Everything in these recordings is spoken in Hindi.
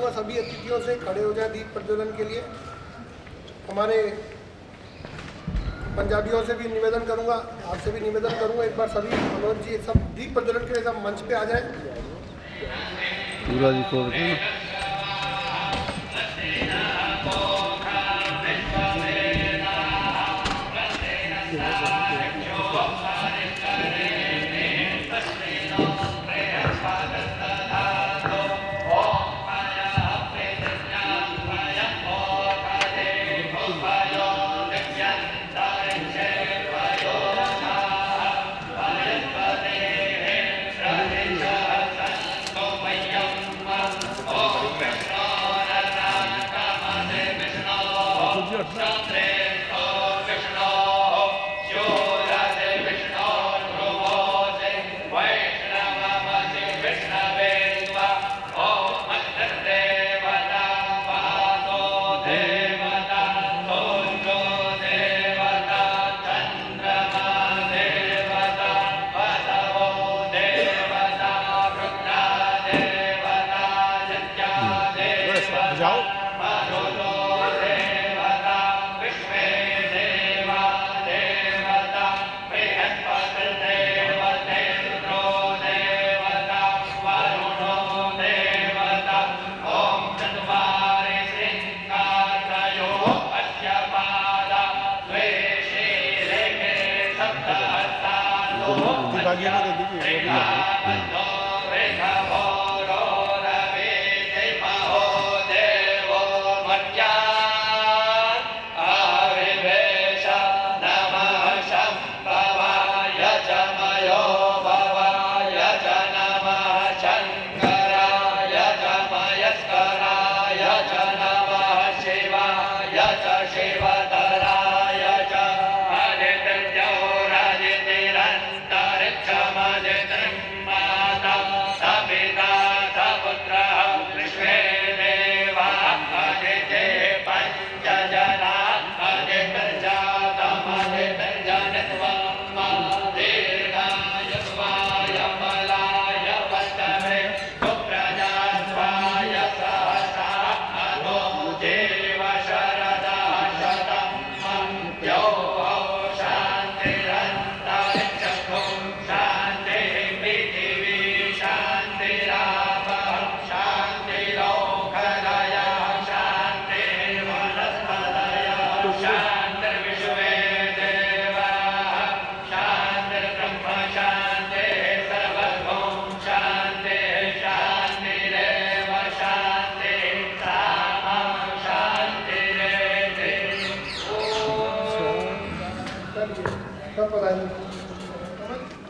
करूंगा सभी अतिथियों से खड़े हो जाए दीप प्रज्वलन के लिए। हमारे पंजाबियों से भी निवेदन करूंगा, आपसे भी निवेदन करूंगा, एक बार सभी मनोज जी सब दीप प्रज्वलन के लिए सब मंच पे आ जाए। पूरा जी छोड़ के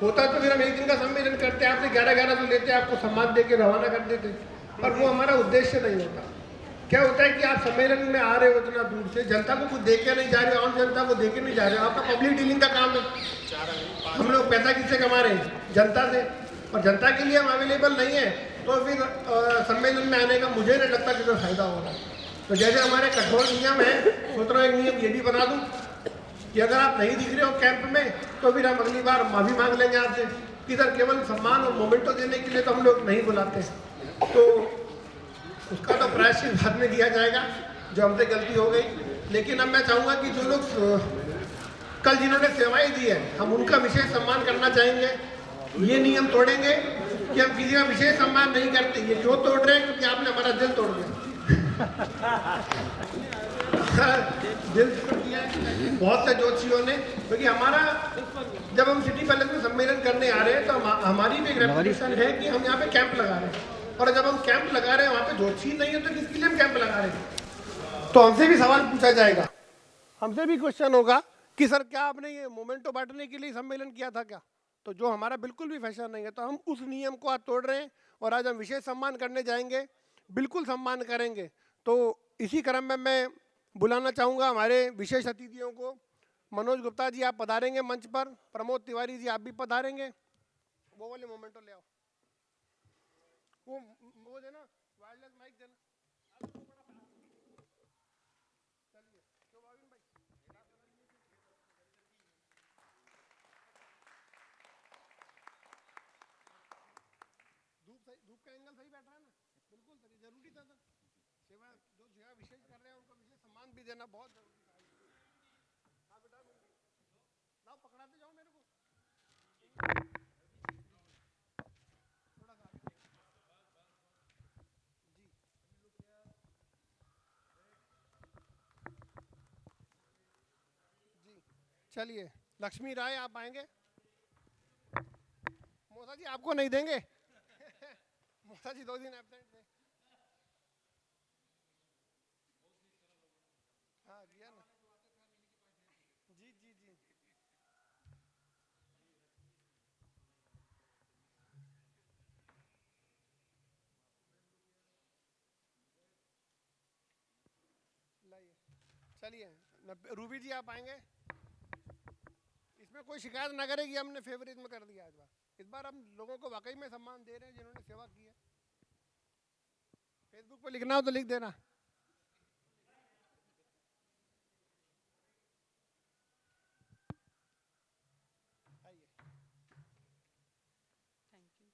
होता तो फिर हम एक दिन का सम्मेलन करते, आपसे 11-11 लेते, आपको सम्मान दे के रवाना कर देते, पर वो हमारा उद्देश्य नहीं होता। क्या होता है कि आप सम्मेलन में आ रहे हो इतना दूर से, जनता को कुछ दे के नहीं जा रहे हो, आम जनता को दे के नहीं जा रहे हो, आपका पब्लिक डीलिंग का काम है। हम लोग पैसा किससे कमा रहे हैं? जनता से, और जनता के लिए हम अवेलेबल नहीं है, तो फिर सम्मेलन में आने का मुझे नहीं लगता कि कोई फायदा हो रहा है। तो जैसे हमारे कठोर नियम है, सोच रहा हूँ एक नियम ये भी बना दूँ कि अगर आप नहीं दिख रहे हो कैंप में, तो फिर हम अगली बार माफ़ी मांग लेंगे आपसे कि सर केवल सम्मान और मोमेंटो देने के लिए तो हम लोग नहीं बुलाते। तो उसका तो प्रायश्चित बाद में दिया जाएगा जो हमसे गलती हो गई। लेकिन अब मैं चाहूँगा कि जो लोग कल जिन्होंने सेवाएं दी है, हम उनका विशेष सम्मान करना चाहेंगे। ये नियम तोड़ेंगे कि हम किसी का विशेष सम्मान नहीं करते। ये क्यों तोड़ रहे हैं? क्योंकि आपने हमारा दिल तोड़ दिया। दिल तोड़ दिया बहुत से ज्योतिषियों ने, क्योंकि हमारा जब हम सिटी पैलेस में सम्मेलन करने आ रहे हैं तो हमारी भी एक रेपुटेशन है कि हम यहाँ पे कैंप लगा रहे हैं, और जब हम कैंप लगा रहे हैं वहाँ पे ज्योतिषी नहीं है तो किसके लिए हम कैंप लगा रहे हैं? तो हमसे भी सवाल पूछा जाएगा, हमसे भी क्वेश्चन होगा कि सर क्या आपने ये मोमेंटो बांटने के लिए सम्मेलन किया था क्या? तो जो हमारा बिल्कुल भी फैशन नहीं है, तो हम उस नियम को आज तोड़ रहे हैं और आज हम विशेष सम्मान करने जाएंगे, बिल्कुल सम्मान करेंगे। तो इसी क्रम में मैं बुलाना चाहूँगा हमारे विशेष अतिथियों को। मनोज गुप्ता जी आप पधारेंगे मंच पर, प्रमोद तिवारी जी आप भी पधारेंगे। वो वाले मोमेंटो ले आओ, वो देना, वायरलेस माइक देना। धूप का एंगल सही बैठ रहा है ना? बिल्कुल सही, जरूरी था सर। भी देना बहुत जरूरी है। हाँ बेटा लाओ पकड़ाते जाओ मेरे को थोड़ा सा आगे। जी जी चलिए लक्ष्मी राय आप आएंगे। मोसा जी आपको नहीं देंगे मोसा जी 2 दिन एब्सेंट थे। हाँ किया ना। जी जी जी लाइए चलिए रूबी जी आप आएंगे। इसमें कोई शिकायत ना करे कि हमने फेवरेट में कर दिया इस बार हम लोगों को वाकई में सम्मान दे रहे हैं जिन्होंने सेवा की है। फेसबुक पे लिखना हो तो लिख देना। आइए थैंक यू।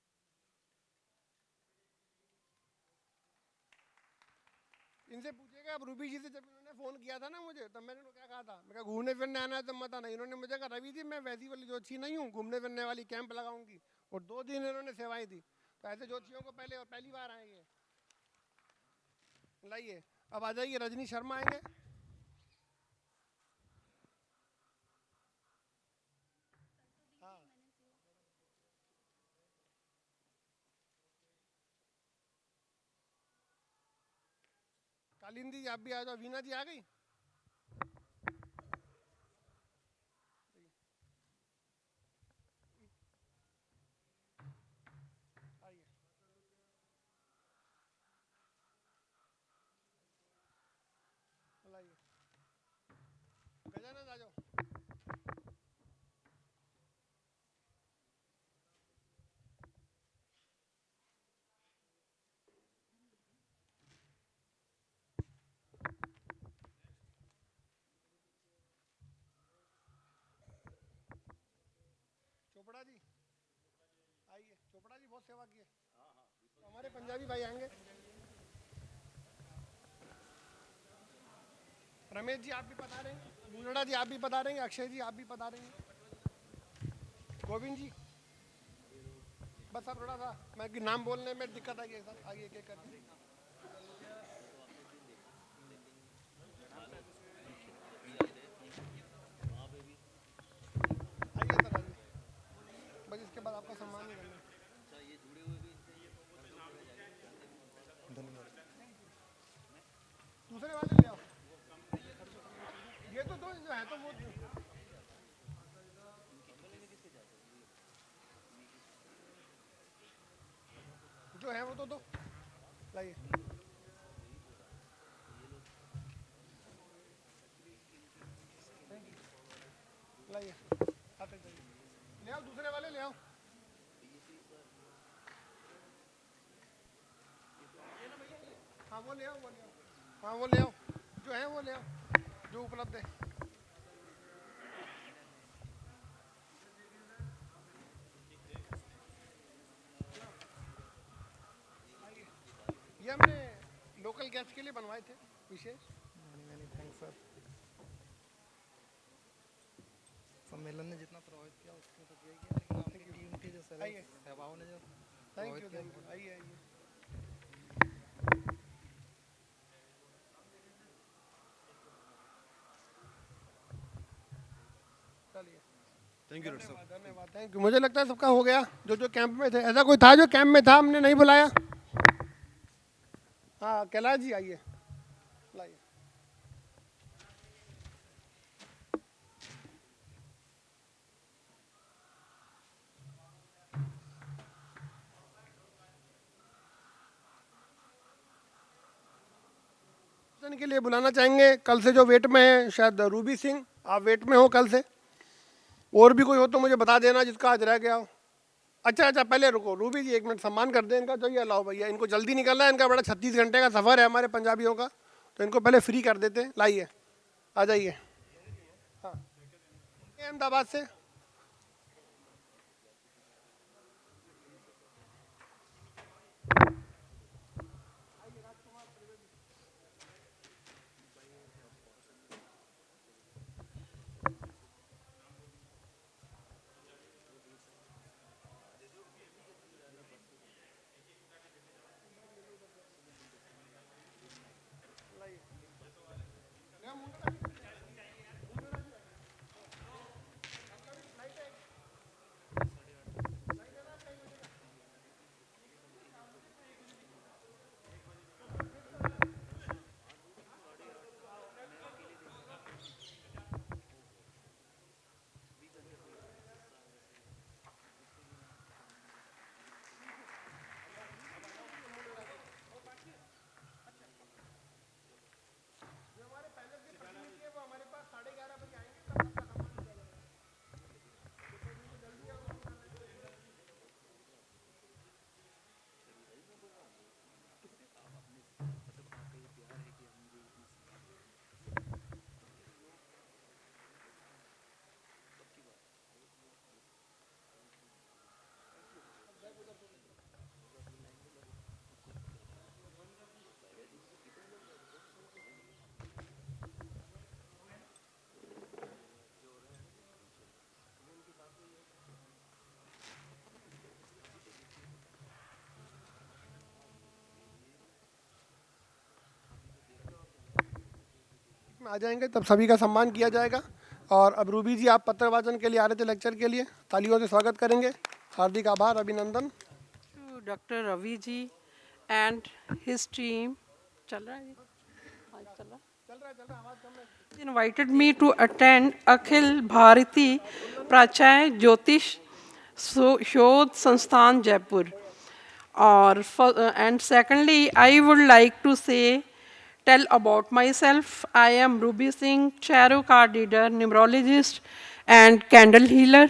इनसे पूछिएगा अब रूबी जी से जब इन्होंने फ़ोन किया था ना मुझे तब मैंने उनको क्या कहा था मैं कहा घूमने फिरने आना है तो मत आना। इन्होंने मुझे कहा रवि जी मैं वैसी वाली ज्योतिषी नहीं हूँ घूमने फिरने वाली कैंप लगाऊंगी और 2 दिन इन्होंने सेवाएं दी। तो ऐसे ज्योतिषियों को पहले और पहली बार आएंगे। लाइए अब आ जाइए रजनी शर्मा आएंगे। हाँ कालिंदी आप भी आ जाओ। वीना जी आ गई। आइए लाइए गजानंद आ जाओ। चोपड़ा जी आइए। चोपड़ा जी बहुत सेवा की है। तो हमारे पंजाबी भाई आएंगे। रमेश जी आप भी बता रहे हैं। मुंडा जी आप भी बता रहे हैं। अक्षय जी आप भी बता रहे हैं। गोविंद जी बस अब थोड़ा सा मैं कि नाम बोलने में दिक्कत आई है सर। आइए एक एक करके आइए सर आइए। बस इसके बाद आपका सम्मान ही करना है। दूसरे वाले ले आओ। ये तो दो जो है तो वो जो है वो तो दो। लाइए लाइए आते जाइए। ले आओ दूसरे वाले ले आओ। हाँ वो ले आओ वो ले आओ। हाँ वो ले आओ जो है वो ले आओ जो उपलब्ध है। ये हमने लोकल गेस्ट के लिए बनवाए थे विशेष। Many thanks sir. सम्मेलन ने जितना प्रभावित किया उसने तो किया ही किया लेकिन आपकी टीम के जो सेवाओं ने जो थैंक प्रभावित यू किया थैंक यू। आइए आइए चलिए थैंक यू डॉक्टर साहब। धन्यवाद थैंक यू। मुझे लगता है सबका हो गया जो जो कैंप में थे। ऐसा कोई था जो कैंप में था हमने नहीं बुलाया? हाँ कैलाश जी आइए लाइए। के लिए बुलाना चाहेंगे कल से जो वेट में है शायद रूबी सिंह आप वेट में हो कल से। और भी कोई हो तो मुझे बता देना जिसका आज रह गया हो। अच्छा अच्छा पहले रुको रूबी जी 1 मिनट सम्मान कर दें इनका। चाहिए लाओ भैया इनको जल्दी निकलना है। इनका बड़ा 36 घंटे का सफ़र है हमारे पंजाबियों का तो इनको पहले फ्री कर देते हैं। लाइए आ जाइए। हाँ अहमदाबाद से आ जाएंगे तब सभी का सम्मान किया जाएगा। और अब रूबी जी आप पत्र वाचन के लिए आ रहे थे लेक्चर के लिए, तालियों से स्वागत करेंगे। हार्दिक आभार, अभिनंदन। To Dr. Ravi ji and his team. चल रहा है ये? हाँ, चल रहा है। Invited me to attend Akhil Bharati Prachaya Jyotish Shodh Sansthan Jaipur. And secondly, I would like to tell about myself. I am Ruby Singh, tarot card reader, numerologist, and candle healer.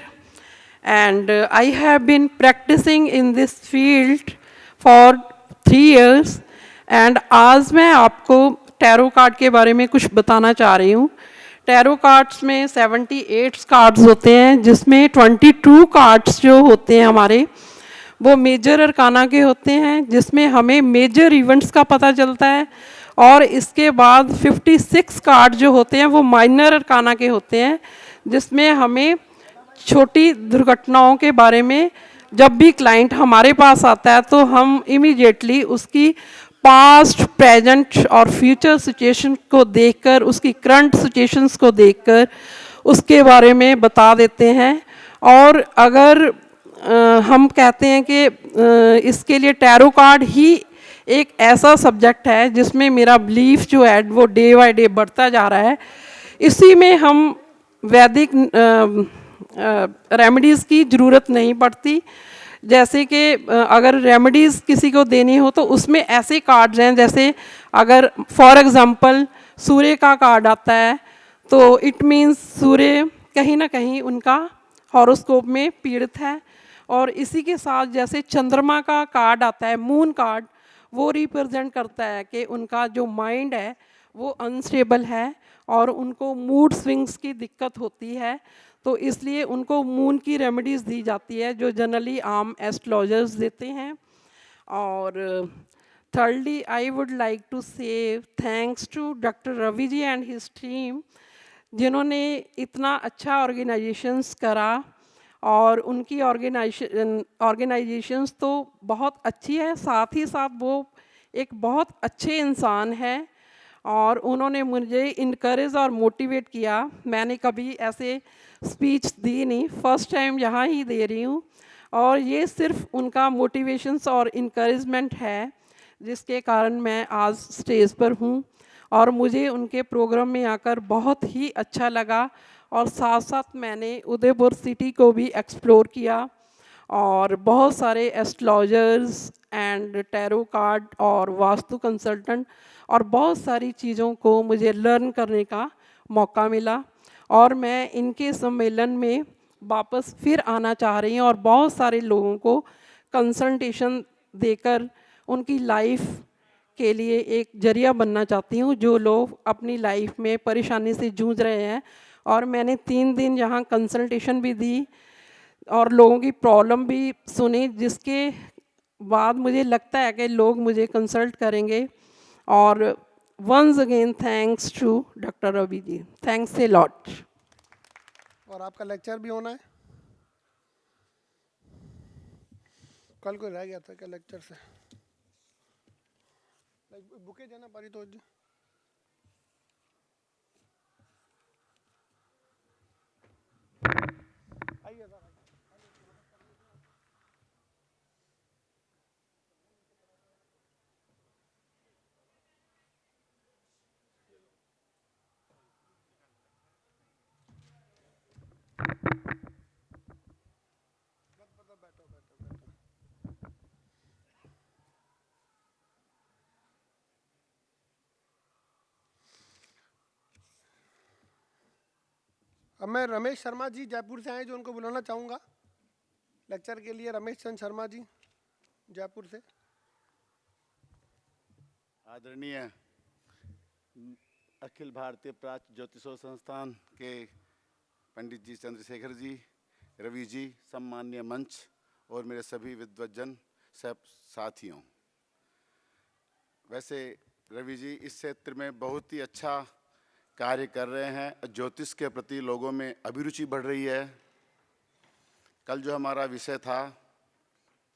And I have been practicing in this field for 3 years. And आज मैं आपको टैरो कार्ड के बारे में कुछ बताना चाह रही हूँ। टैरो कार्ड्स में 78 कार्ड्स होते हैं, जिसमें 22 कार्ड्स जो होते हैं हमारे, वो मेजर अरकाना के होते हैं, जिसमें हमें मेजर इवेंट्स का पता चलता है। और इसके बाद 56 कार्ड जो होते हैं वो माइनर अरकाना के होते हैं, जिसमें हमें छोटी दुर्घटनाओं के बारे में, जब भी क्लाइंट हमारे पास आता है तो हम इमीडिएटली उसकी पास्ट, प्रेजेंट और फ्यूचर सिचुएशन को देखकर, उसकी करंट सिचुएशंस को देखकर उसके बारे में बता देते हैं। और अगर हम कहते हैं कि इसके लिए टैरो कार्ड ही एक ऐसा सब्जेक्ट है जिसमें मेरा बिलीफ जो है वो डे बाय डे बढ़ता जा रहा है। इसी में हम वैदिक रेमेडीज़ की ज़रूरत नहीं पड़ती। जैसे कि अगर रेमेडीज़ किसी को देनी हो तो उसमें ऐसे कार्ड्स हैं, जैसे अगर फॉर एग्ज़ाम्पल सूर्य का कार्ड आता है तो इट मीन्स सूर्य कहीं ना कहीं उनका हॉरोस्कोप में पीड़ित है। और इसी के साथ जैसे चंद्रमा का कार्ड आता है, मून कार्ड, वो रिप्रेजेंट करता है कि उनका जो माइंड है वो अनस्टेबल है और उनको मूड स्विंग्स की दिक्कत होती है। तो इसलिए उनको मून की रेमेडीज़ दी जाती है जो जनरली आम एस्ट्रोलॉजर्स देते हैं। और thirdly, I would like to say thanks to Dr. Ravi ji and his team, जिन्होंने इतना अच्छा ऑर्गेनाइजेशंस करा। और उनकी ऑर्गेनाइजेशंस तो बहुत अच्छी है, साथ ही साथ वो एक बहुत अच्छे इंसान है और उन्होंने मुझे इनकरेज और मोटिवेट किया। मैंने कभी ऐसे स्पीच दी नहीं, फर्स्ट टाइम यहाँ ही दे रही हूँ। और ये सिर्फ उनका मोटिवेशंस और इनकरेजमेंट है जिसके कारण मैं आज स्टेज पर हूँ। और मुझे उनके प्रोग्राम में आकर बहुत ही अच्छा लगा। और साथ साथ मैंने उदयपुर सिटी को भी एक्सप्लोर किया और बहुत सारे एस्ट्रोलॉजर्स एंड टैरो कार्ड और वास्तु कंसल्टेंट और बहुत सारी चीज़ों को मुझे लर्न करने का मौका मिला। और मैं इनके सम्मेलन में वापस फिर आना चाह रही हूँ और बहुत सारे लोगों को कंसल्टेशन देकर उनकी लाइफ के लिए एक जरिया बनना चाहती हूँ, जो लोग अपनी लाइफ में परेशानी से जूझ रहे हैं। और मैंने 3 दिन यहाँ कंसल्टेशन भी दी और लोगों की प्रॉब्लम भी सुनी, जिसके बाद मुझे लगता है कि लोग मुझे कंसल्ट करेंगे। और once again thanks to doctor Ravi ji, thanks a lot. और आपका लेक्चर भी होना है, कल को रह गया था क्या लेक्चर से? बुके देना पारी तो जी। आइए सर। अब मैं रमेश शर्मा जी जयपुर से आए जो उनको बुलाना चाहूँगा लेक्चर के लिए। रमेश चंद शर्मा जी जयपुर से। आदरणीय अखिल भारतीय प्राच्य ज्योतिषो संस्थान के पंडित जी चंद्रशेखर जी, रवि जी, सम्मान्य मंच और मेरे सभी विद्वज्जन सब साथियों, वैसे रवि जी इस क्षेत्र में बहुत ही अच्छा कार्य कर रहे हैं। ज्योतिष के प्रति लोगों में अभिरुचि बढ़ रही है। कल जो हमारा विषय था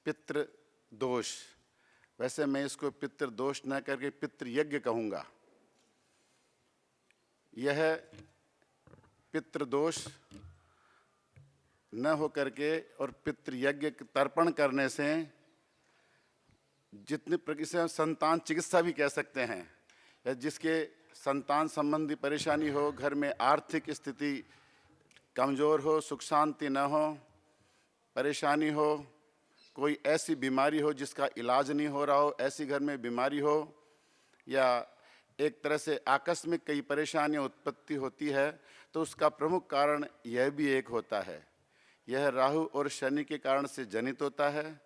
पितृ दोष, वैसे मैं इसको पितृ दोष न करके पितृ यज्ञ कहूँगा। यह पितृदोष न हो करके और पितृयज्ञ तर्पण करने से जितने प्रकार से संतान चिकित्सा भी कह सकते हैं, या जिसके संतान संबंधी परेशानी हो, घर में आर्थिक स्थिति कमज़ोर हो, सुख शांति न हो, परेशानी हो, कोई ऐसी बीमारी हो जिसका इलाज नहीं हो रहा हो, ऐसी घर में बीमारी हो, या एक तरह से आकस्मिक कई परेशानियां उत्पत्ति होती है, तो उसका प्रमुख कारण यह भी एक होता है। यह राहु और शनि के कारण से जनित होता है।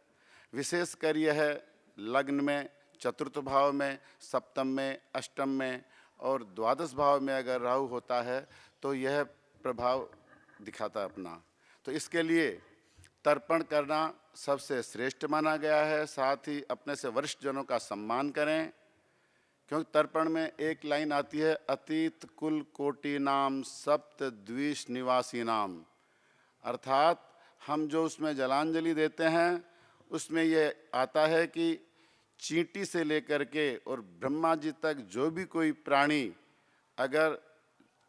विशेषकर यह लग्न में, चतुर्थ भाव में, सप्तम में, अष्टम में और द्वादश भाव में अगर राहु होता है तो यह प्रभाव दिखाता है अपना। तो इसके लिए तर्पण करना सबसे श्रेष्ठ माना गया है। साथ ही अपने से वरिष्ठ जनों का सम्मान करें, क्योंकि तर्पण में एक लाइन आती है, अतीत कुल कोटि नाम सप्त द्विष निवासी नाम, अर्थात हम जो उसमें जलांजलि देते हैं उसमें ये आता है कि चींटी से लेकर के और ब्रह्मा जी तक जो भी कोई प्राणी अगर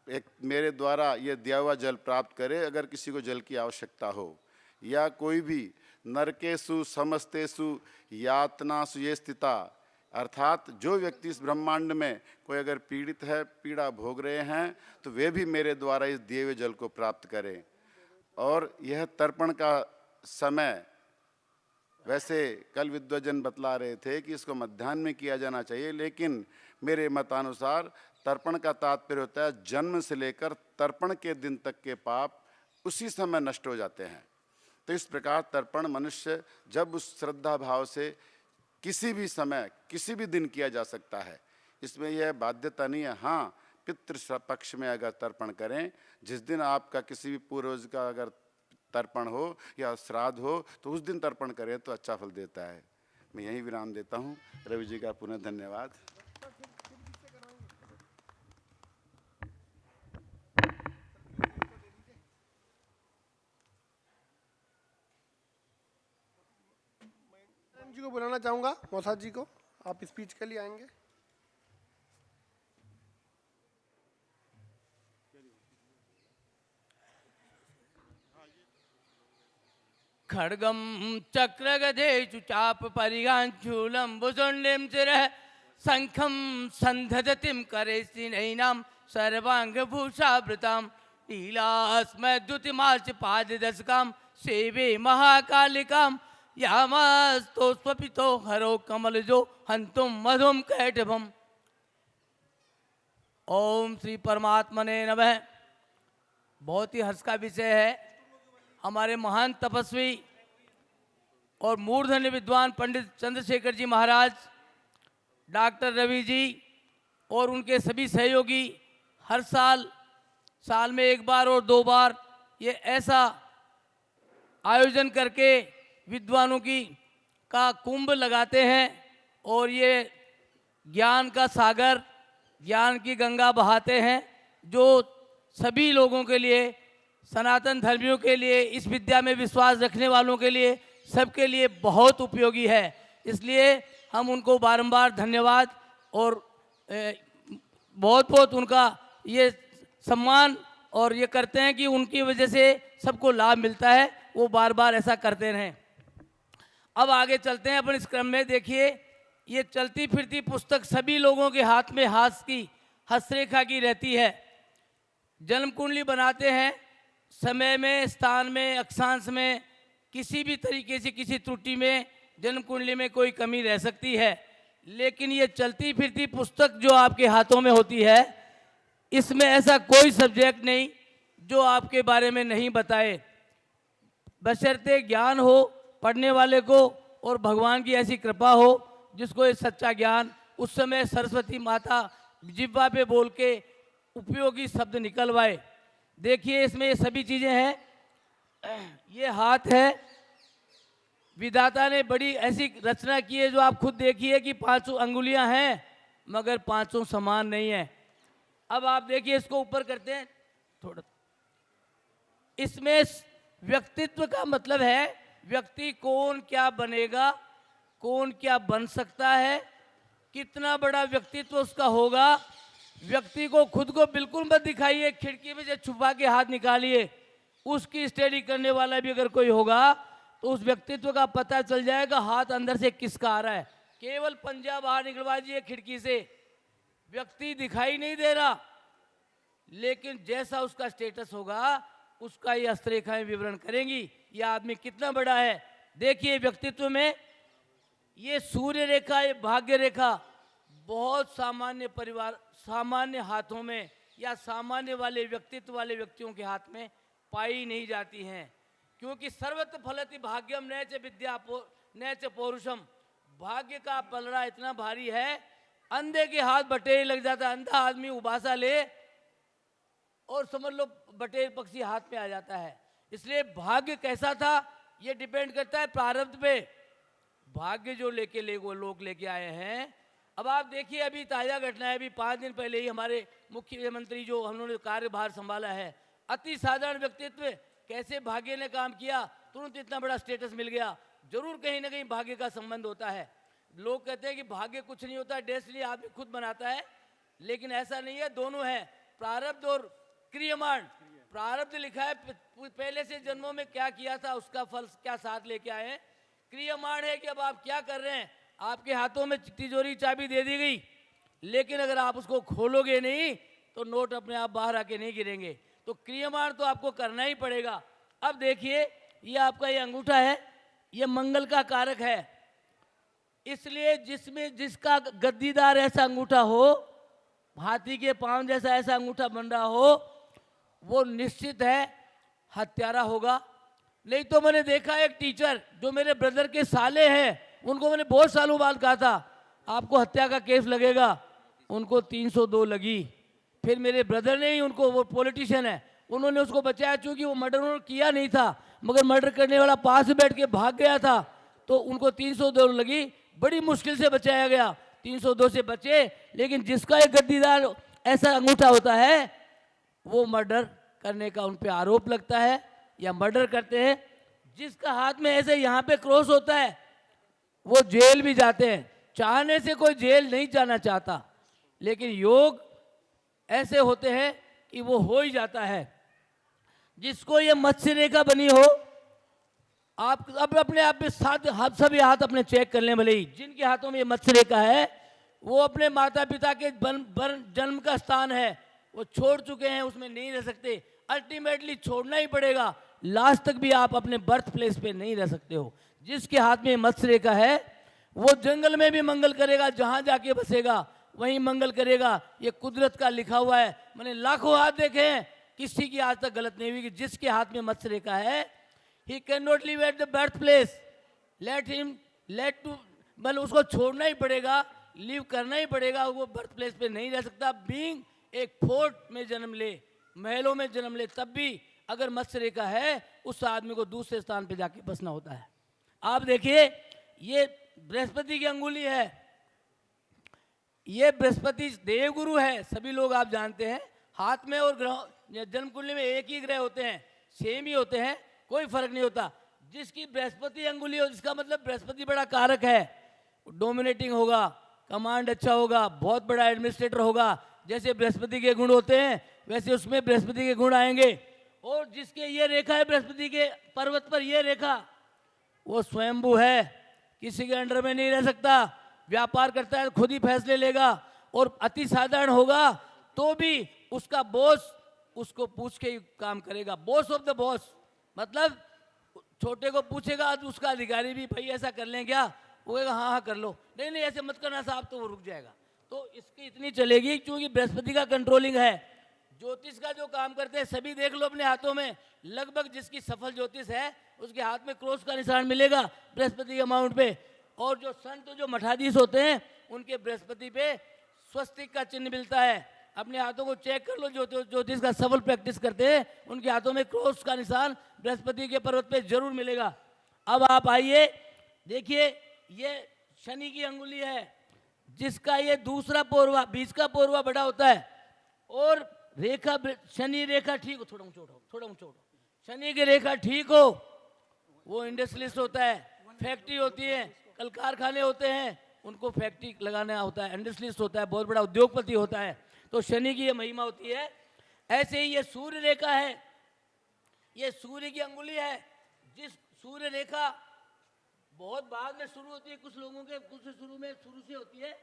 एक मेरे द्वारा ये दिया हुआ जल प्राप्त करे, अगर किसी को जल की आवश्यकता हो, या कोई भी नरकेषु समस्तेषु यातनासु ये स्थिता, अर्थात जो व्यक्ति इस ब्रह्मांड में कोई अगर पीड़ित है, पीड़ा भोग रहे हैं, तो वे भी मेरे द्वारा इस दिए हुए जल को प्राप्त करें। और यह तर्पण का समय, वैसे कल विद्वजन बतला रहे थे कि इसको मध्याह्न में किया जाना चाहिए, लेकिन मेरे मतानुसार तर्पण का तात्पर्य होता है जन्म से लेकर तर्पण के दिन तक के पाप उसी समय नष्ट हो जाते हैं। तो इस प्रकार तर्पण मनुष्य जब उस श्रद्धा भाव से किसी भी समय, किसी भी दिन किया जा सकता है, इसमें यह बाध्यता नहीं है। हाँ, पितृ पक्ष में अगर तर्पण करें, जिस दिन आपका किसी भी पूर्वज का अगर तर्पण हो या श्राद्ध हो, तो उस दिन तर्पण करें तो अच्छा फल देता है। मैं यहीं विराम देता हूँ। रवि जी का पुनः धन्यवाद। जी को बुलाना चाहूँगा, मौसा जी को, आप स्पीच के लिए आएंगे। खड्गम चक्रगदेषु चाप परिगाञ्चूलं भुजुण्डिं शिरः शङ्खं सन्धदतिं करेस्तिनैनां सर्वाङ्गभूषावृतां नीलास्मद्युतिमार्चपाददशकां सेवे महाकालिकां यामास्तोष्वपितो हरो कमलजो हन्तुं मधुं कैटभम्। ओम श्री परमात्मने नमः। बहुत ही हर्ष का विषय है। हमारे महान तपस्वी और मूर्धन्य विद्वान पंडित चंद्रशेखर जी महाराज, डॉक्टर रवि जी और उनके सभी सहयोगी हर साल में एक बार और 2 बार ये ऐसा आयोजन करके विद्वानों का कुंभ लगाते हैं और ये ज्ञान का सागर, ज्ञान की गंगा बहाते हैं, जो सभी लोगों के लिए, सनातन धर्मियों के लिए, इस विद्या में विश्वास रखने वालों के लिए, सबके लिए बहुत उपयोगी है। इसलिए हम उनको बारंबार धन्यवाद और बहुत बहुत उनका ये सम्मान और ये करते हैं कि उनकी वजह से सबको लाभ मिलता है। वो बार बार ऐसा करते रहें। अब आगे चलते हैं अपन इस क्रम में। देखिए, ये चलती फिरती पुस्तक सभी लोगों के हाथ में हस्तरेखा की रहती है। जन्म कुंडली बनाते हैं, समय में, स्थान में, अक्षांश में किसी भी तरीके से किसी त्रुटि में जन्म कुंडली में कोई कमी रह सकती है। लेकिन ये चलती फिरती पुस्तक जो आपके हाथों में होती है, इसमें ऐसा कोई सब्जेक्ट नहीं जो आपके बारे में नहीं बताए, बशर्ते ज्ञान हो पढ़ने वाले को और भगवान की ऐसी कृपा हो जिसको ये सच्चा ज्ञान उस समय सरस्वती माता जिह्वा पे बोल के उपयोगी शब्द निकलवाए। देखिए, इसमें ये सभी चीज़ें हैं। ये हाथ है, विधाता ने बड़ी ऐसी रचना की है जो आप खुद देखिए कि 5 अंगुलियां हैं मगर 5 समान नहीं है। अब आप देखिए, इसको ऊपर करते हैं थोड़ा। इसमें व्यक्तित्व का मतलब है व्यक्ति कौन क्या बनेगा, कौन क्या बन सकता है, कितना बड़ा व्यक्तित्व उसका होगा, व्यक्ति को खुद को बिल्कुल मत दिखाइए, खिड़की में से छुपा के हाथ निकालिए। उसकी स्टडी करने वाला भी अगर कोई होगा तो उस व्यक्तित्व का पता चल जाएगा हाथ अंदर से किसका आ रहा है। केवल पंजा बाहर निकलवा दीजिए खिड़की से, व्यक्ति दिखाई नहीं दे रहा, लेकिन जैसा उसका स्टेटस होगा उसका ये हस्तरेखाएं विवरण करेंगी ये आदमी कितना बड़ा है। देखिए व्यक्तित्व में ये सूर्य रेखा, ये भाग्य रेखा बहुत सामान्य परिवार, सामान्य हाथों में या सामान्य वाले व्यक्तित्व वाले व्यक्तियों के हाथ में पाई नहीं जाती हैं, क्योंकि सर्वत्र फलति भाग्यम नैच विद्या नैच पौरुषम। भाग्य का पलड़ा इतना भारी है, अंधे के हाथ बटेर लग जाता है। अंधा आदमी उबासा ले और समझ लो बटेर पक्षी हाथ में आ जाता है। इसलिए भाग्य कैसा था ये डिपेंड करता है प्रारब्ध पे। भाग्य जो लोग लेके आए हैं। अब आप देखिए अभी ताज़ा घटना है, अभी 5 दिन पहले ही हमारे मुख्यमंत्री जो उन्होंने कार्यभार संभाला है, अति साधारण व्यक्तित्व, कैसे भाग्य ने काम किया, तुरंत इतना बड़ा स्टेटस मिल गया। जरूर कहीं ना कहीं भाग्य का संबंध होता है। लोग कहते हैं कि भाग्य कुछ नहीं होता, डेस्टिनी आदमी खुद बनाता है, लेकिन ऐसा नहीं है, दोनों है, प्रारब्ध और क्रियमाण। प्रारब्ध लिखा है पहले से जन्मों में क्या किया था उसका फल क्या साथ लेके आए हैं। क्रियमाण है कि अब आप क्या कर रहे हैं। आपके हाथों में तिजोरी चाबी दे दी गई, लेकिन अगर आप उसको खोलोगे नहीं तो नोट अपने आप बाहर आके नहीं गिरेंगे। तो क्रियमाण तो आपको करना ही पड़ेगा। अब देखिए ये आपका ये अंगूठा है, ये मंगल का कारक है, इसलिए जिसका गद्दीदार ऐसा अंगूठा हो, हाथी के पांव जैसा ऐसा अंगूठा बन रहा हो, वो निश्चित है हत्यारा होगा। नहीं तो मैंने देखा एक टीचर जो मेरे ब्रदर के साले हैं, उनको मैंने बहुत सालों बाद कहा था आपको हत्या का केस लगेगा, उनको 302 लगी। फिर मेरे ब्रदर ने ही उनको, वो पॉलिटिशियन है, उन्होंने उसको बचाया, चूंकि वो मर्डर उन्होंने किया नहीं था, मगर मर्डर करने वाला पास में बैठ के भाग गया था, तो उनको 302 लगी। बड़ी मुश्किल से बचाया गया, 302 से बचे। लेकिन जिसका एक गद्दीदार ऐसा अंगूठा होता है, वो मर्डर करने का उन पे आरोप लगता है या मर्डर करते हैं। जिसका हाथ में ऐसे यहाँ पे क्रॉस होता है वो जेल भी जाते हैं। चाहने से कोई जेल नहीं जाना चाहता, लेकिन योग ऐसे होते हैं कि वो हो ही जाता है। जिसको ये मत्स्य रेखा बनी हो, आप अब अपने आप में सभी हाथ अपने चेक कर लें। भले ही जिनके हाथों में ये मत्स्य रेखा है वो अपने माता पिता के जन्म का स्थान है, वो छोड़ चुके हैं, उसमें नहीं रह सकते। अल्टीमेटली छोड़ना ही पड़ेगा, लास्ट तक भी आप अपने बर्थ प्लेस पे नहीं रह सकते हो। जिसके हाथ में मत्स्य रेखा है वो जंगल में भी मंगल करेगा, जहां जाके बसेगा वहीं मंगल करेगा। ये कुदरत का लिखा हुआ है। मैंने लाखों हाथ देखे हैं, किसी की आज तक गलत नहीं हुई कि जिसके हाथ में मत्स्य रेखा है, he can not live at the birth place, मतलब उसको छोड़ना ही पड़ेगा, लिव करना ही पड़ेगा, वो बर्थ प्लेस पे नहीं रह सकता। बीइंग एक फोर्ट में जन्म ले, महलों में जन्म ले, तब भी अगर मत्स्य रेखा है उस आदमी को दूसरे स्थान पे जाके बसना होता है। आप देखिए ये बृहस्पति की अंगुली है, ये बृहस्पति देवगुरु है, सभी लोग आप जानते हैं। हाथ में और ग्रह जन्म कुंडली में एक ही ग्रह होते हैं, सेम ही होते हैं, कोई फर्क नहीं होता। जिसकी बृहस्पति अंगुली हो, जिसका मतलब बृहस्पति बड़ा कारक है, डोमिनेटिंग होगा, कमांड अच्छा होगा, बहुत बड़ा एडमिनिस्ट्रेटर होगा। जैसे बृहस्पति के गुण होते हैं वैसे उसमें बृहस्पति के गुण आएंगे। और जिसके ये रेखा है बृहस्पति के पर्वत पर, ये रेखा, वो स्वयंभू है, किसी के अंडर में नहीं रह सकता, व्यापार करता है, खुद ही फैसले लेगा, और अति साधारण होगा तो भी उसका बॉस उसको पूछ के ही काम करेगा। बॉस ऑफ द बॉस, मतलब छोटे को पूछेगा तो उसका अधिकारी भी, भाई ऐसा कर लें क्या, वो कहेगा हाँ हाँ कर लो, नहीं नहीं ऐसे मत करना साहब, तो वो रुक जाएगा। तो इसकी इतनी चलेगी क्योंकि बृहस्पति का कंट्रोलिंग है। ज्योतिष का जो काम करते हैं सभी देख लो अपने हाथों में, लगभग जिसकी सफल ज्योतिष है उसके हाथ में क्रॉस का निशान मिलेगा बृहस्पति के अमाउंट पे। और जो संत जो मठाधीश होते हैं उनके बृहस्पति पे स्वस्तिक का चिन्ह मिलता है। अपने हाथों को चेक कर लो, जो ज्योतिष का सफल प्रैक्टिस करते हैं उनके हाथों में क्रॉस का निशान बृहस्पति के पर्वत पे जरूर मिलेगा। अब आप आइए देखिए, ये शनि की अंगुली है, जिसका ये दूसरा पोरवा, बीच का पोरवा बड़ा होता है, और रेखा शनि रेखा ठीक हो, थोड़ा ऊंचा उठाओ, थोड़ा ऊंचा उठाओ, शनि की रेखा ठीक हो, वो इंडस्ट्रियलिस्ट होता है, फैक्ट्री होती है, कल कारखाने होते हैं, उनको फैक्ट्री लगाना होता है, इंडस्ट्रियलिस्ट होता है, बहुत बड़ा उद्योगपति होता है। तो शनि की ये महिमा होती है। ऐसे ही ये सूर्य रेखा है, ये सूर्य की अंगुली है। जिस सूर्य रेखा बहुत बाद में शुरू होती है, कुछ लोगों के कुछ शुरू से होती है,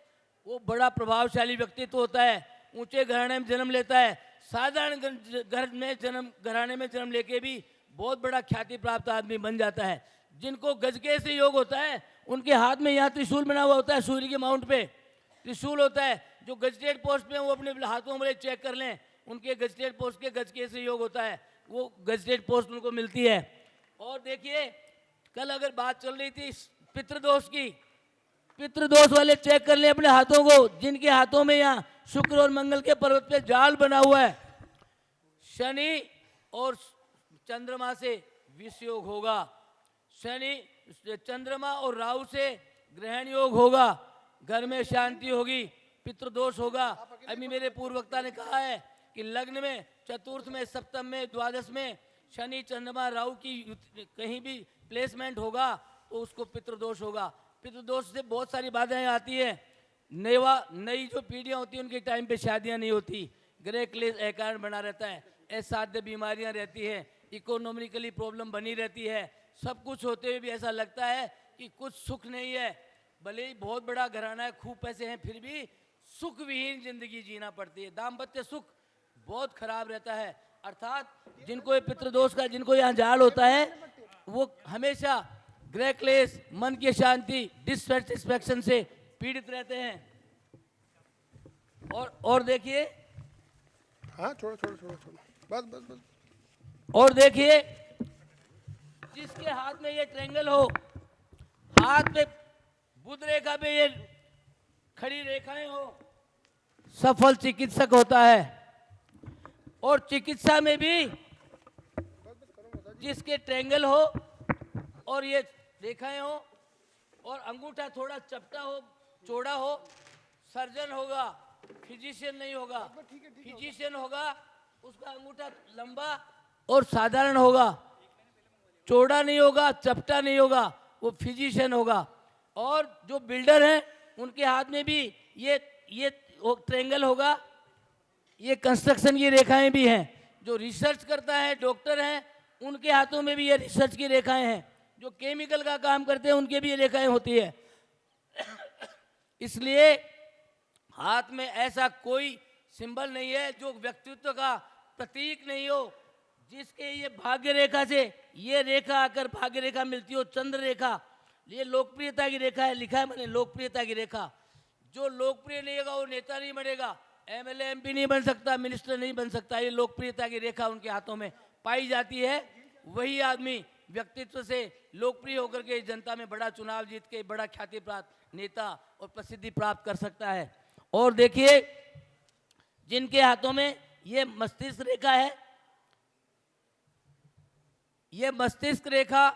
वो बड़ा प्रभावशाली व्यक्तित्व होता है, ऊंचे घराने में जन्म लेता है। साधारण घराने में जन्म लेके भी बहुत बड़ा ख्याति प्राप्त आदमी बन जाता है। जिनको गजके से योग होता है, उनके हाथ में यहाँ त्रिशूल बना हुआ होता है, सूर्य के माउंट पे त्रिशूल होता है। जो गजटेड पोस्ट में वो अपने हाथों में चेक कर लें, उनके गजटेड पोस्ट के गजके से योग होता है, वो गजटेड पोस्ट उनको मिलती है। और देखिए, कल अगर बात चल रही थी पितृदोष की, पितृदोष वाले चेक कर लें अपने हाथों को, जिनके हाथों में यहाँ शुक्र और मंगल के पर्वत पे जाल बना हुआ है, शनि और चंद्रमा से विष योग होगा, शनि चंद्रमा और राहु से ग्रहण योग होगा, घर में शांति होगी, पितृदोष होगा। अभी मेरे पूर्व वक्ता ने कहा है कि लग्न में, चतुर्थ में, सप्तम में, द्वादश में शनि चंद्रमा राहु की कहीं भी प्लेसमेंट होगा तो उसको पितृदोष होगा। पितृदोष से बहुत सारी बाधाएं आती है। नई जो पीढ़ियां होती हैं उनके टाइम पे शादियां नहीं होती, ग्रह क्लेश कारण बना रहता है, असाध्य बीमारियां रहती हैं, इकोनॉमिकली प्रॉब्लम बनी रहती है। सब कुछ होते हुए भी ऐसा लगता है कि कुछ सुख नहीं है। भले ही बहुत बड़ा घराना है, खूब पैसे हैं, फिर भी सुख विहीन जिंदगी जीना पड़ती है। दाम्पत्य सुख बहुत खराब रहता है। अर्थात जिनको ये पितृदोष का, जिनको यहाँ जाल होता है, वो हमेशा ग्रह क्लेश, मन की शांति, डिससैटिस्फैक्शन से पीड़ित रहते हैं। और देखिए, हाँ छोड़ो छोड़ो छोड़ो छोड़ो, बस बस बस। और देखिए, जिसके हाथ में ये ट्रायंगल हो, हाथ में बुध रेखा पे ये खड़ी रेखाएं हो, सफल चिकित्सक होता है। और चिकित्सा में भी जिसके ट्रायंगल हो और ये रेखाएं हो और अंगूठा थोड़ा चपटा हो, चौड़ा हो, सर्जन होगा, फिजिशियन नहीं होगा। फिजिशियन होगा, उसका अंगूठा लंबा और साधारण होगा, चौड़ा नहीं होगा, चपटा नहीं होगा, वो फिजिशियन होगा। और जो बिल्डर हैं उनके हाथ में भी ये ट्रायंगल होगा, ये कंस्ट्रक्शन की रेखाएं भी हैं। जो रिसर्च करता है, डॉक्टर हैं, उनके हाथों में भी ये रिसर्च की रेखाएं हैं। जो केमिकल का काम करते हैं उनके भी ये रेखाएं होती है। इसलिए हाथ में ऐसा कोई सिंबल नहीं है जो व्यक्तित्व का प्रतीक नहीं हो। जिसके ये भाग्य रेखा से ये रेखा आकर भाग्य रेखा मिलती हो, चंद्र रेखा, ये लोकप्रियता की रेखा है। लिखा है मैंने, लोकप्रियता की रेखा। जो लोकप्रिय नहीं होगा वो नेता नहीं बनेगा, एमएलए एमपी नहीं बन सकता, मिनिस्टर नहीं बन सकता। ये लोकप्रियता की रेखा उनके हाथों में पाई जाती है। वही आदमी व्यक्तित्व से लोकप्रिय होकर के जनता में बड़ा चुनाव जीत के बड़ा ख्याति प्राप्त नेता और प्रसिद्धि प्राप्त कर सकता है। और देखिए, जिनके हाथों में ये मस्तिष्क रेखा है, ये मस्तिष्क रेखा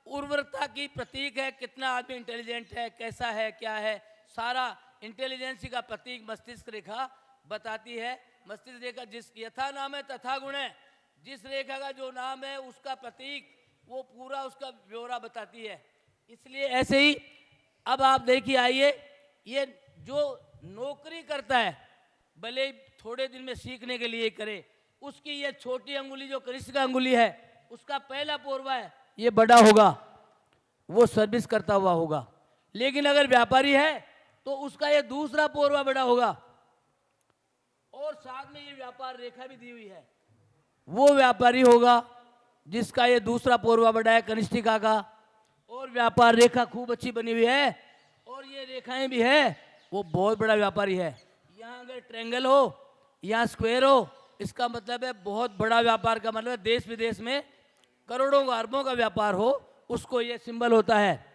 उर्वरता की प्रतीक है। कितना आदमी इंटेलिजेंट है, कैसा है, क्या है, सारा इंटेलिजेंसी का प्रतीक मस्तिष्क रेखा बताती है। मस्तिष्क रेखा जिस यथा नाम है तथा गुण है, जिस रेखा का जो नाम है उसका प्रतीक वो पूरा उसका ब्यौरा बताती है। इसलिए ऐसे ही अब आप देखिए, आइए, ये जो नौकरी करता है, भले ही थोड़े दिन में सीखने के लिए करे, उसकी ये छोटी अंगुली जो कनिष्ठ का अंगुली है, उसका पहला पोरवा है, ये बड़ा होगा, वो सर्विस करता हुआ होगा। लेकिन अगर व्यापारी है तो उसका ये दूसरा पोरवा बड़ा होगा। और साथ में ये व्यापार रेखा भी दी हुई है, वो व्यापारी होगा जिसका ये दूसरा पोरवा बड़ा है, कनिष्ठिका का। और व्यापार रेखा खूब अच्छी बनी हुई है और ये रेखाएं भी है, वो बहुत बड़ा व्यापारी है। यहाँ अगर ट्रायंगल हो, यहाँ स्क्वायर हो, इसका मतलब है बहुत बड़ा व्यापार का मतलब है देश विदेश में करोड़ों अरबों का व्यापार हो, उसको ये सिंबल होता है।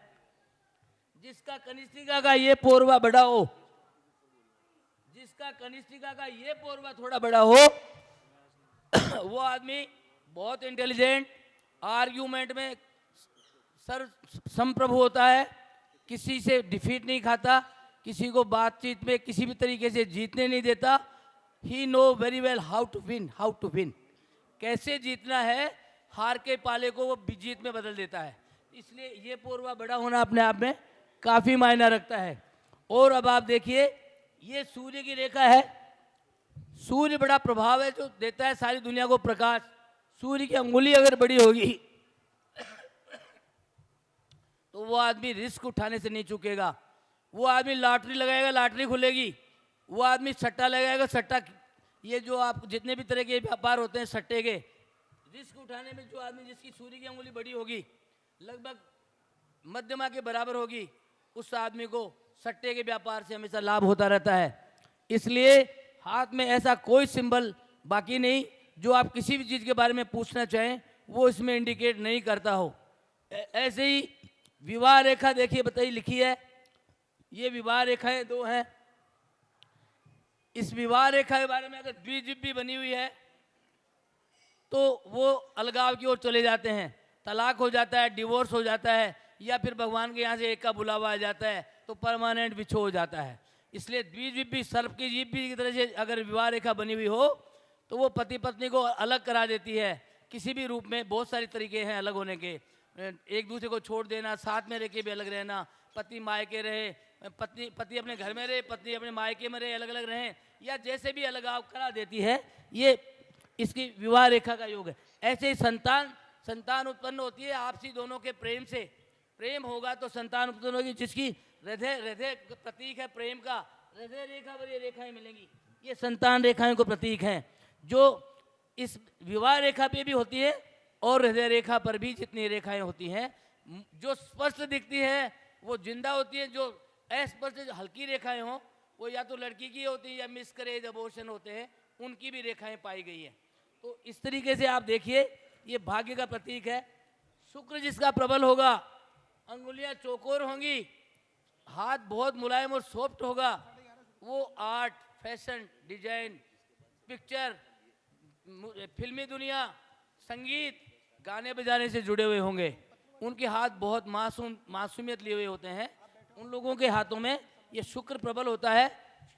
जिसका कनिष्ठिका का ये पोरवा बड़ा हो, जिसका कनिष्ठिका का ये पोरवा थोड़ा बड़ा हो, वो आदमी बहुत इंटेलिजेंट, आर्ग्यूमेंट में संप्रभु होता है, किसी से डिफीट नहीं खाता, किसी को बातचीत में किसी भी तरीके से जीतने नहीं देता। He know very well how to win, कैसे जीतना है, हार के पाले को वो जीत में बदल देता है। इसलिए ये पोरवा बड़ा होना अपने आप में काफ़ी मायना रखता है। और अब आप देखिए, ये सूर्य की रेखा है, सूर्य बड़ा प्रभाव है जो देता है सारी दुनिया को प्रकाश। सूर्य की अंगुली अगर बड़ी होगी तो वो आदमी रिस्क उठाने से नहीं चूकेगा। वो आदमी लॉटरी लगाएगा, लॉटरी खुलेगी। वो आदमी सट्टा लगाएगा, सट्टा। ये जो आप जितने भी तरह के व्यापार होते हैं सट्टे के, रिस्क उठाने में जो आदमी जिसकी सूर्य की अंगुली बड़ी होगी, लगभग मध्यमा के बराबर होगी, उस आदमी को सट्टे के व्यापार से हमेशा लाभ होता रहता है। इसलिए हाथ में ऐसा कोई सिंबल बाकी नहीं जो आप किसी भी चीज़ के बारे में पूछना चाहें वो इसमें इंडिकेट नहीं करता हो। ऐसे ही विवाह रेखा देखिए, बताइए, लिखी है। ये विवाह रेखाएं दो हैं। इस विवाह रेखा के बारे में अगर द्विजिप भी बनी हुई है तो वो अलगाव की ओर चले जाते हैं, तलाक हो जाता है, डिवोर्स हो जाता है, या फिर भगवान के यहाँ से एक का बुलावा आ जाता है तो परमानेंट बिछो हो जाता है। इसलिए द्विजिप भी, सर्प की जीप भी की तरह से अगर विवाह रेखा बनी हुई हो तो वो पति पत्नी को अलग करा देती है किसी भी रूप में। बहुत सारे तरीके हैं अलग होने के, एक दूसरे को छोड़ देना, साथ में रह के भी अलग रहना, पति मायके रहे, पति अपने घर में रहे, पत्नी अपने मायके में रहे, अलग अलग रहें, या जैसे भी अलगाव करा देती है। ये इसकी विवाह रेखा का योग है। ऐसे ही संतान उत्पन्न होती है आपसी दोनों के प्रेम से। प्रेम होगा तो संतान उत्पन्न होगी, जिसकी हृदय प्रतीक है प्रेम का, हृदय रेखा पर ये रेखाएं मिलेंगी। ये संतान रेखाएं को प्रतीक हैं जो इस विवाह रेखा पे भी होती है और हृदय रेखा पर भी जितनी रेखाएं होती हैं, जो स्पष्ट दिखती है वो जिंदा होती है, जो अस्पष्ट हल्की रेखाएं हों वो या तो लड़की की होती है या मिसकरेज अबॉर्शन होते हैं, उनकी भी रेखाएं पाई गई हैं। तो इस तरीके से आप देखिए ये भाग्य का प्रतीक है। शुक्र जिसका प्रबल होगा, अंगुलियां चौकोर होंगी, हाथ बहुत मुलायम और सॉफ्ट होगा, वो आर्ट, फैशन, डिजाइन, पिक्चर, फिल्मी दुनिया, संगीत, गाने बजाने से जुड़े हुए होंगे। उनके हाथ बहुत मासूमियत लिए हुए होते हैं। उन लोगों के हाथों में ये शुक्र प्रबल होता है,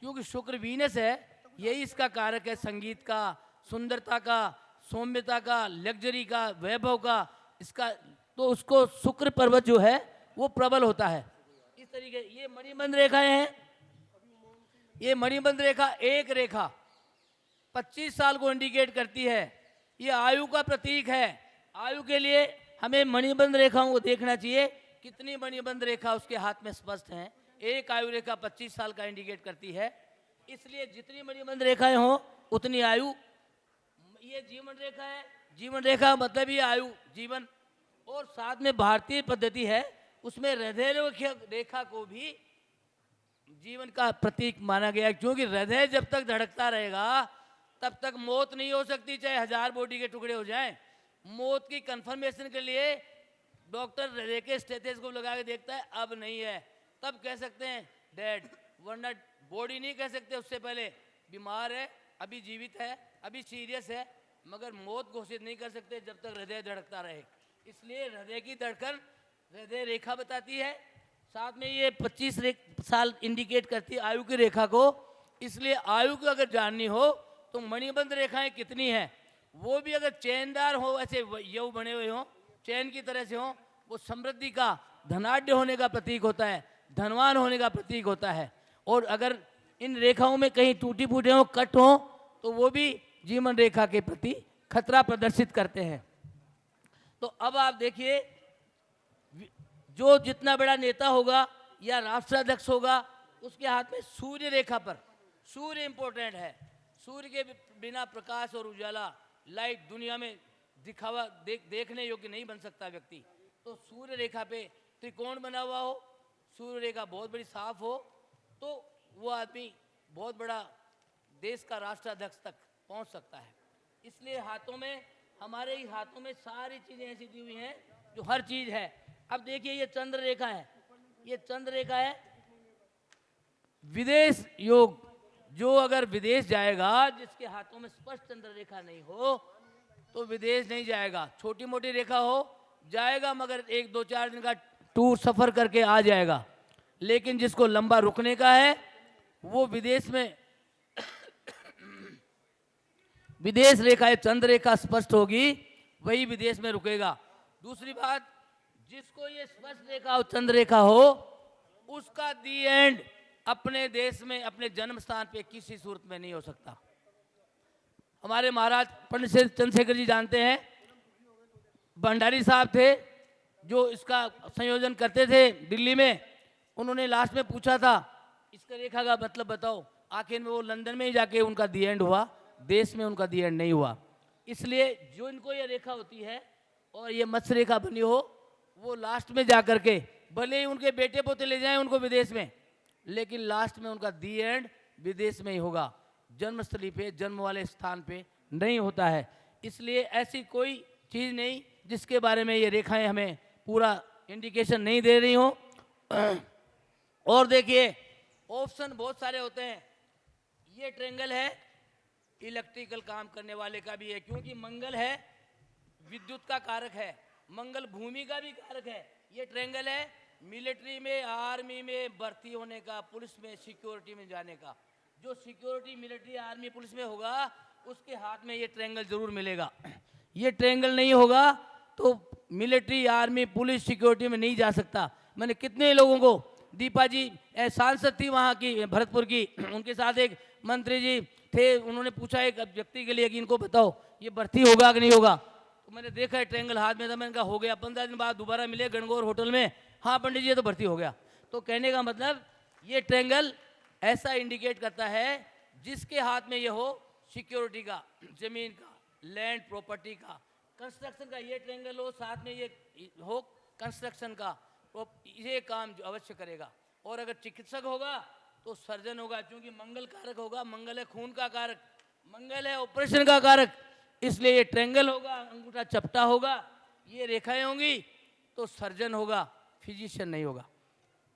क्योंकि शुक्र वीनस है, यही इसका कारक है, संगीत का, सुंदरता का, सौम्यता का, लग्जरी का, वैभव का, इसका। तो उसको शुक्र पर्वत जो है वो प्रबल होता है। इस तरीके ये मणिबंध रेखाएं हैं। ये मणिबंध रेखा एक रेखा 25 साल को इंडिकेट करती है। ये आयु का प्रतीक है। आयु के लिए हमें मणिबंध रेखाओं को देखना चाहिए, कितनी मणिबंध रेखा उसके हाथ में स्पष्ट हैं। एक आयु रेखा 25 साल का इंडिकेट करती है, इसलिए जितनी मणिबंध रेखाएं हो उतनी आयु। ये जीवन रेखा है। जीवन रेखा मतलब ये आयु, जीवन। और साथ में भारतीय पद्धति है, उसमें हृदय रेखा को भी जीवन का प्रतीक माना गया है, क्योंकि हृदय जब तक धड़कता रहेगा तब तक मौत नहीं हो सकती, चाहे 1000 बॉडी के टुकड़े हो जाएं। मौत की कंफर्मेशन के लिए डॉक्टर हृदय के स्टेथोस्कोप लगा के देखता है, अब नहीं है, तब कह सकते हैं डेड, वरना बॉडी नहीं कह सकते उससे पहले बीमार है, अभी जीवित है, अभी सीरियस है, मगर मौत घोषित नहीं कर सकते जब तक हृदय धड़कता रहे। इसलिए हृदय की धड़कन हृदय रेखा बताती है। साथ में ये 25 साल इंडिकेट करती है आयु की रेखा को। इसलिए आयु को अगर जाननी हो तो मणिबंध रेखाएं कितनी हैं, वो भी अगर चैनदार हो, ऐसे यव बने हुए हों, चैन की तरह से हो, वो समृद्धि का, धनाढ्य होने का प्रतीक होता है, धनवान होने का प्रतीक होता है। और अगर इन रेखाओं में कहीं टूटी फूटे हो, कट हो, तो वो भी जीवन रेखा के प्रति खतरा प्रदर्शित करते हैं। तो अब आप देखिए, जो जितना बड़ा नेता होगा या राष्ट्राध्यक्ष होगा, उसके हाथ में सूर्य रेखा पर, सूर्य इंपॉर्टेंट है। सूर्य के बिना प्रकाश और उजाला, लाइट दुनिया में दिखावा देखने योग्य नहीं बन सकता व्यक्ति। तो सूर्य रेखा पे त्रिकोण बना हुआ हो, सूर्य रेखा बहुत बड़ी साफ हो, तो वो आदमी बहुत बड़ा देश का राष्ट्राध्यक्ष तक पहुंच सकता है। इसलिए हाथों में, हमारे ही हाथों में सारी चीजें ऐसी दी हुई हैं जो हर चीज है। अब देखिए ये चंद्र रेखा है, ये चंद्र रेखा है विदेश योग। जो अगर विदेश जाएगा, जिसके हाथों में स्पष्ट चंद्र रेखा नहीं हो तो विदेश नहीं जाएगा। छोटी मोटी रेखा हो जाएगा, मगर 1-2-4 दिन का टूर सफर करके आ जाएगा। लेकिन जिसको लंबा रुकने का है वो विदेश में विदेश रेखा, चंद्र रेखा स्पष्ट होगी, वही विदेश में रुकेगा। दूसरी बात, जिसको ये स्पष्ट रेखा और चंद्र रेखा हो, उसका दी एंड अपने देश में, अपने जन्म स्थान पे किसी सूरत में नहीं हो सकता। हमारे महाराज पंडित चंद्रशेखर जी जानते हैं, भंडारी साहब थे जो इसका संयोजन करते थे दिल्ली में। उन्होंने लास्ट में पूछा था इसका रेखा का मतलब बताओ, आखिर में वो लंदन में ही जाके उनका दी एंड हुआ, देश में उनका दी एंड नहीं हुआ। इसलिए जो इनको ये रेखा होती है और ये मत्स्य रेखा बनी हो, वो लास्ट में जा कर के भले ही उनके बेटे पोते ले जाएं उनको विदेश में, लेकिन लास्ट में उनका दी एंड विदेश में ही होगा, जन्मस्थली पे, जन्म वाले स्थान पे नहीं होता है। इसलिए ऐसी कोई चीज़ नहीं जिसके बारे में ये रेखाएं हमें पूरा इंडिकेशन नहीं दे रही हो। और देखिए ऑप्शन बहुत सारे होते हैं। ये ट्रेंगल है, इलेक्ट्रिकल काम करने वाले का भी है, क्योंकि मंगल है विद्युत का कारक है, मंगल भूमि का भी कारक है। ये ट्रेंगल है मिलिट्री में, आर्मी में भर्ती होने का, पुलिस में, सिक्योरिटी में जाने का। जो सिक्योरिटी मिलिट्री आर्मी पुलिस में होगा उसके हाथ में ये ट्रेंगल जरूर मिलेगा। ये ट्रेंगल नहीं होगा तो मिलिट्री आर्मी पुलिस सिक्योरिटी में नहीं जा सकता। मैंने कितने लोगों को, दीपा जी सांसद थी वहाँ की भरतपुर की, उनके साथ एक मंत्री जी थे, उन्होंने पूछा एक व्यक्ति के लिए कि इनको बताओ ये भर्ती होगा कि नहीं होगा, तो मैंने देखा है ट्रेंगल हाथ में था, मैंने कहा हो गया। 15 दिन बाद दोबारा मिले गणगौर होटल में, हाँ पंडित जी ये तो भर्ती हो गया। तो कहने का मतलब ये ट्रेंगल ऐसा इंडिकेट करता है जिसके हाथ में ये हो सिक्योरिटी का, जमीन का, लैंड प्रॉपर्टी का, कंस्ट्रक्शन का ये ट्रेंगल हो, साथ में ये हो कंस्ट्रक्शन का, तो ये काम जो अवश्य करेगा। और अगर चिकित्सक होगा तो सर्जन होगा, क्योंकि मंगल कारक होगा, मंगल है खून का कारक, मंगल है ऑपरेशन का कारक, इसलिए ये ट्रेंगल होगा, अंगूठा चपटा होगा, ये रेखाएं होंगी तो सर्जन होगा, फिजिशियन नहीं होगा।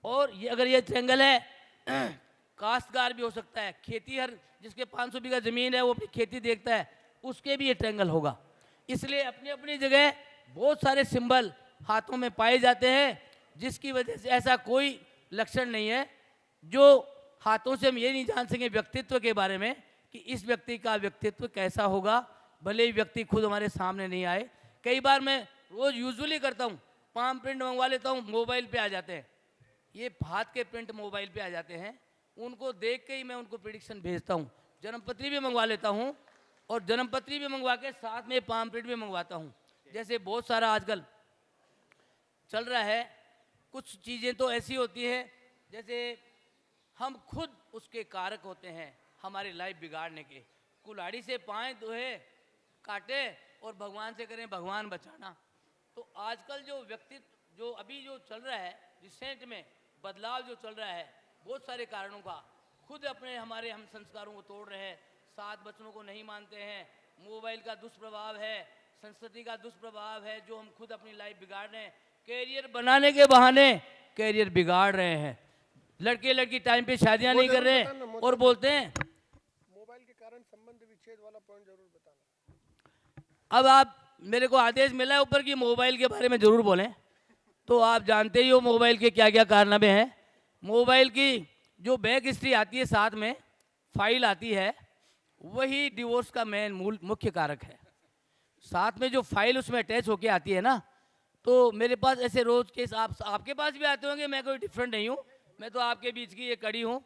और ये अगर ये ट्रेंगल है काश्तकार भी हो सकता है, खेती, हर जिसके 500 बीघा जमीन है वो अपनी खेती देखता है, उसके भी ये ट्रेंगल होगा। इसलिए अपनी अपनी जगह बहुत सारे सिंबल हाथों में पाए जाते हैं, जिसकी वजह से ऐसा कोई लक्षण नहीं है जो हाथों से हम ये नहीं जान सकें व्यक्तित्व के बारे में कि इस व्यक्ति का व्यक्तित्व कैसा होगा, भले ही व्यक्ति खुद हमारे सामने नहीं आए। कई बार मैं रोज़ यूजुअली करता हूँ, पाम प्रिंट मंगवा लेता हूँ, मोबाइल पे आ जाते हैं, ये हाथ के प्रिंट मोबाइल पे आ जाते हैं, उनको देख के ही मैं उनको प्रिडिक्शन भेजता हूँ। जन्मपत्री भी मंगवा लेता हूँ और जन्मपत्री भी मंगवा के साथ में पाम प्रिंट भी मंगवाता हूँ। जैसे बहुत सारा आजकल चल रहा है, कुछ चीज़ें तो ऐसी होती हैं जैसे हम खुद उसके कारक होते हैं हमारी लाइफ बिगाड़ने के। कुल्हाड़ी से पाएँ दोहे काटे और भगवान से करें भगवान बचाना। तो आजकल जो व्यक्तित्व जो अभी जो चल रहा है, रिसेंट में बदलाव जो चल रहा है, बहुत सारे कारणों का, खुद अपने हमारे हम संस्कारों को तोड़ रहे हैं, 7 वचनों को नहीं मानते हैं, मोबाइल का दुष्प्रभाव है, संस्कृति का दुष्प्रभाव है, जो हम खुद अपनी लाइफ बिगाड़ रहे हैं, कैरियर बनाने के बहाने कैरियर बिगाड़ रहे हैं। लड़के लड़की टाइम पे शादियां नहीं कर रहे हैं और बोलते हैं मोबाइल के कारण संबंध विच्छेद वाला पॉइंट जरूर बताना। अब आप मेरे को आदेश मिला है ऊपर की मोबाइल के बारे में जरूर बोलें, तो आप जानते ही हो मोबाइल के क्या क्या कारनामे हैं। मोबाइल की जो बैक हिस्ट्री आती है, साथ में फाइल आती है, वही डिवोर्स का मेन मुख्य कारक है। साथ में जो फाइल उसमें अटैच होके आती है ना, तो मेरे पास ऐसे रोज केस आपके पास भी आते होंगे, मैं कोई डिफरेंट नहीं हूँ, मैं तो आपके बीच की ये कड़ी हूँ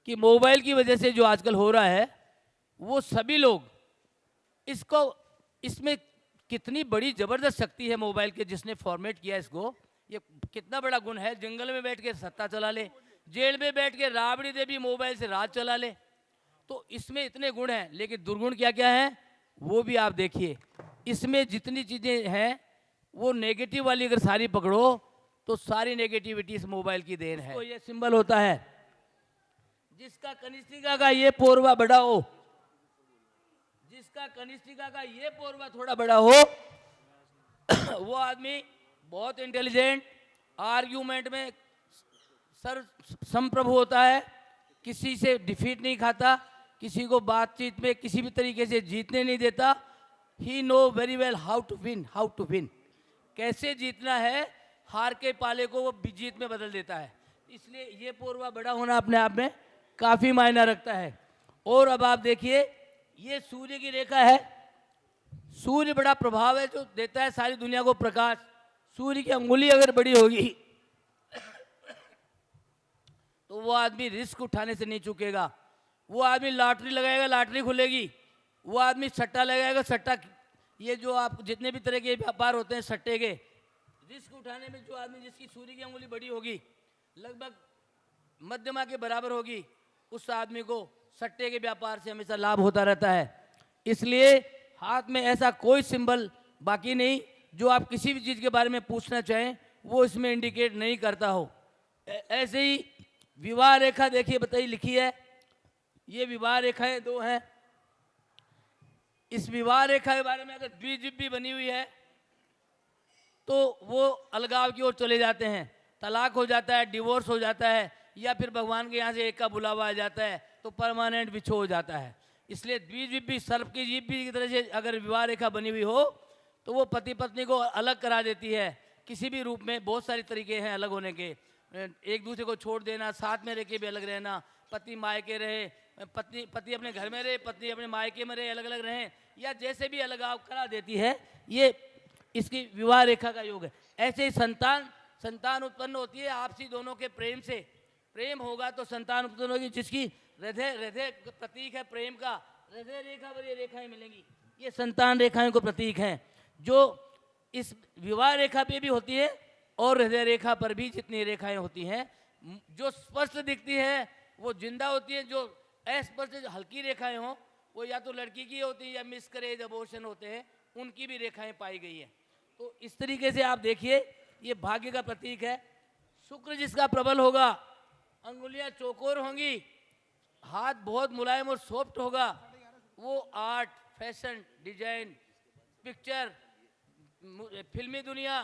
कि मोबाइल की वजह से जो आजकल हो रहा है, वो सभी लोग इसको, इसमें कितनी बड़ी ज़बरदस्त शक्ति है मोबाइल के, जिसने फॉर्मेट किया इसको, ये कितना बड़ा गुण है। जंगल में बैठ के सत्ता चला ले, जेल में बैठ के राबड़ी देवी मोबाइल से राज चला ले, तो इसमें इतने गुण हैं। लेकिन दुर्गुण क्या क्या है वो भी आप देखिए। इसमें जितनी चीज़ें हैं वो नेगेटिव वाली अगर सारी पकड़ो तो सारी नेगेटिविटी इस मोबाइल की देन है। तो ये सिंबल होता है जिसका कनिष्ठिका का ये पोरवा बड़ा हो, जिसका कनिष्ठिका का ये पोरवा थोड़ा बड़ा हो वो आदमी बहुत इंटेलिजेंट, आर्ग्यूमेंट में संप्रभु होता है, किसी से डिफीट नहीं खाता, किसी को बातचीत में किसी भी तरीके से जीतने नहीं देता। He know very well how to win, कैसे जीतना है, हार के पाले को वो जीत में बदल देता है। इसलिए ये पोरवा बड़ा होना अपने आप में काफ़ी मायना रखता है। और अब आप देखिए ये सूर्य की रेखा है, सूर्य बड़ा प्रभाव है जो देता है सारी दुनिया को प्रकाश। सूर्य की अंगुली अगर बड़ी होगी तो वो आदमी रिस्क उठाने से नहीं चूकेगा। वो आदमी लॉटरी लगाएगा, लॉटरी खुलेगी, वो आदमी सट्टा लगाएगा। सट्टा, ये जो आप जितने भी तरह के व्यापार होते हैं सट्टे के, रिस्क उठाने में जो आदमी जिसकी सूर्य की अंगुली बड़ी होगी, लगभग मध्यमा के बराबर होगी, उस आदमी को सट्टे के व्यापार से हमेशा लाभ होता रहता है। इसलिए हाथ में ऐसा कोई सिंबल बाकी नहीं जो आप किसी भी चीज़ के बारे में पूछना चाहें वो इसमें इंडिकेट नहीं करता हो। ऐसे ही विवाह रेखा देखिए, बताइए लिखी है, ये विवाह रेखाएं 2 हैं। इस विवाह रेखा के बारे में अगर द्विजिह्वी बनी हुई है तो वो अलगाव की ओर चले जाते हैं, तलाक हो जाता है, डिवोर्स हो जाता है, या फिर भगवान के यहाँ से एक का बुलावा आ जाता है तो परमानेंट बिछो हो जाता है। इसलिए द्विजिह्वी, सर्प की जिह्वी की तरह से अगर विवाह रेखा बनी हुई हो तो वो पति पत्नी को अलग करा देती है किसी भी रूप में। बहुत सारे तरीके हैं अलग होने के, एक दूसरे को छोड़ देना, साथ में रह के भी अलग रहना, पति मायके रहे, पति अपने घर में रहे, पत्नी अपने मायके में रहे, अलग अलग रहें, या जैसे भी अलगाव करा देती है, ये इसकी विवाह रेखा का योग है। ऐसे ही संतान उत्पन्न होती है आपसी दोनों के प्रेम से। प्रेम होगा तो संतान उत्पन्न होगी, जिसकी हृदय प्रतीक है प्रेम का, हृदय रेखा पर ये रेखाएं मिलेंगी, ये संतान रेखाएं को प्रतीक हैं, जो इस विवाह रेखा पे भी होती है और हृदय रेखा पर भी जितनी रेखाएं होती हैं, जो स्पष्ट दिखती है वो जिंदा होती है, जो अस्पष्ट हल्की रेखाएं हों वो या तो लड़की की होती है या मिसकरेज अबॉर्शन होते हैं, उनकी भी रेखाएं पाई गई हैं। तो इस तरीके से आप देखिए ये भाग्य का प्रतीक है। शुक्र जिसका प्रबल होगा, अंगुलियां चौकोर होंगी, हाथ बहुत मुलायम और सॉफ्ट होगा, वो आर्ट, फैशन, डिजाइन, पिक्चर, फिल्मी दुनिया,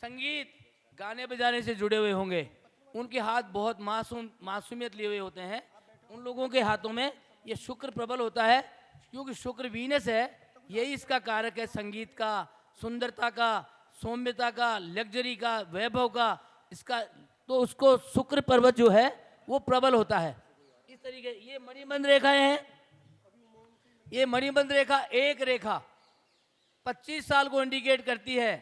संगीत, गाने बजाने से जुड़े हुए होंगे। उनके हाथ बहुत मासूमियत लिए हुए होते हैं। उन लोगों के हाथों में ये शुक्र प्रबल होता है, क्योंकि शुक्र वीनस है, यही इसका कारक है, संगीत का, सुंदरता का, सौम्यता का, लग्जरी का, वैभव का, इसका। तो उसको शुक्र पर्वत जो है वो प्रबल होता है। इस तरीके ये मणिबंध रेखाएं हैं। ये मणिबंध रेखा एक रेखा 25 साल को इंडिकेट करती है।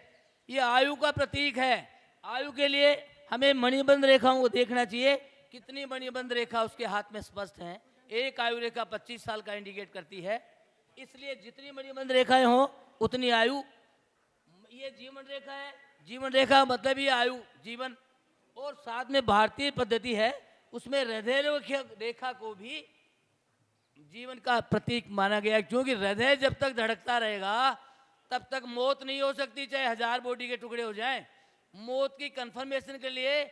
ये आयु का प्रतीक है। आयु के लिए हमें मणिबंध रेखाओं को देखना चाहिए, कितनी मणिबंध रेखा उसके हाथ में स्पष्ट हैं। एक आयु रेखा 25 साल का इंडिकेट करती है, इसलिए जितनी मणिबंध रेखाएं हो उतनी आयु। ये जीवन रेखा है, जीवन रेखा मतलब ये आयु, जीवन। और साथ में भारतीय पद्धति है, उसमें हृदय रेखा को भी जीवन का प्रतीक माना गया है, क्योंकि हृदय जब तक धड़कता रहेगा तब तक मौत नहीं हो सकती, चाहे 1000 बॉडी के टुकड़े हो जाएं। मौत की कंफर्मेशन के लिए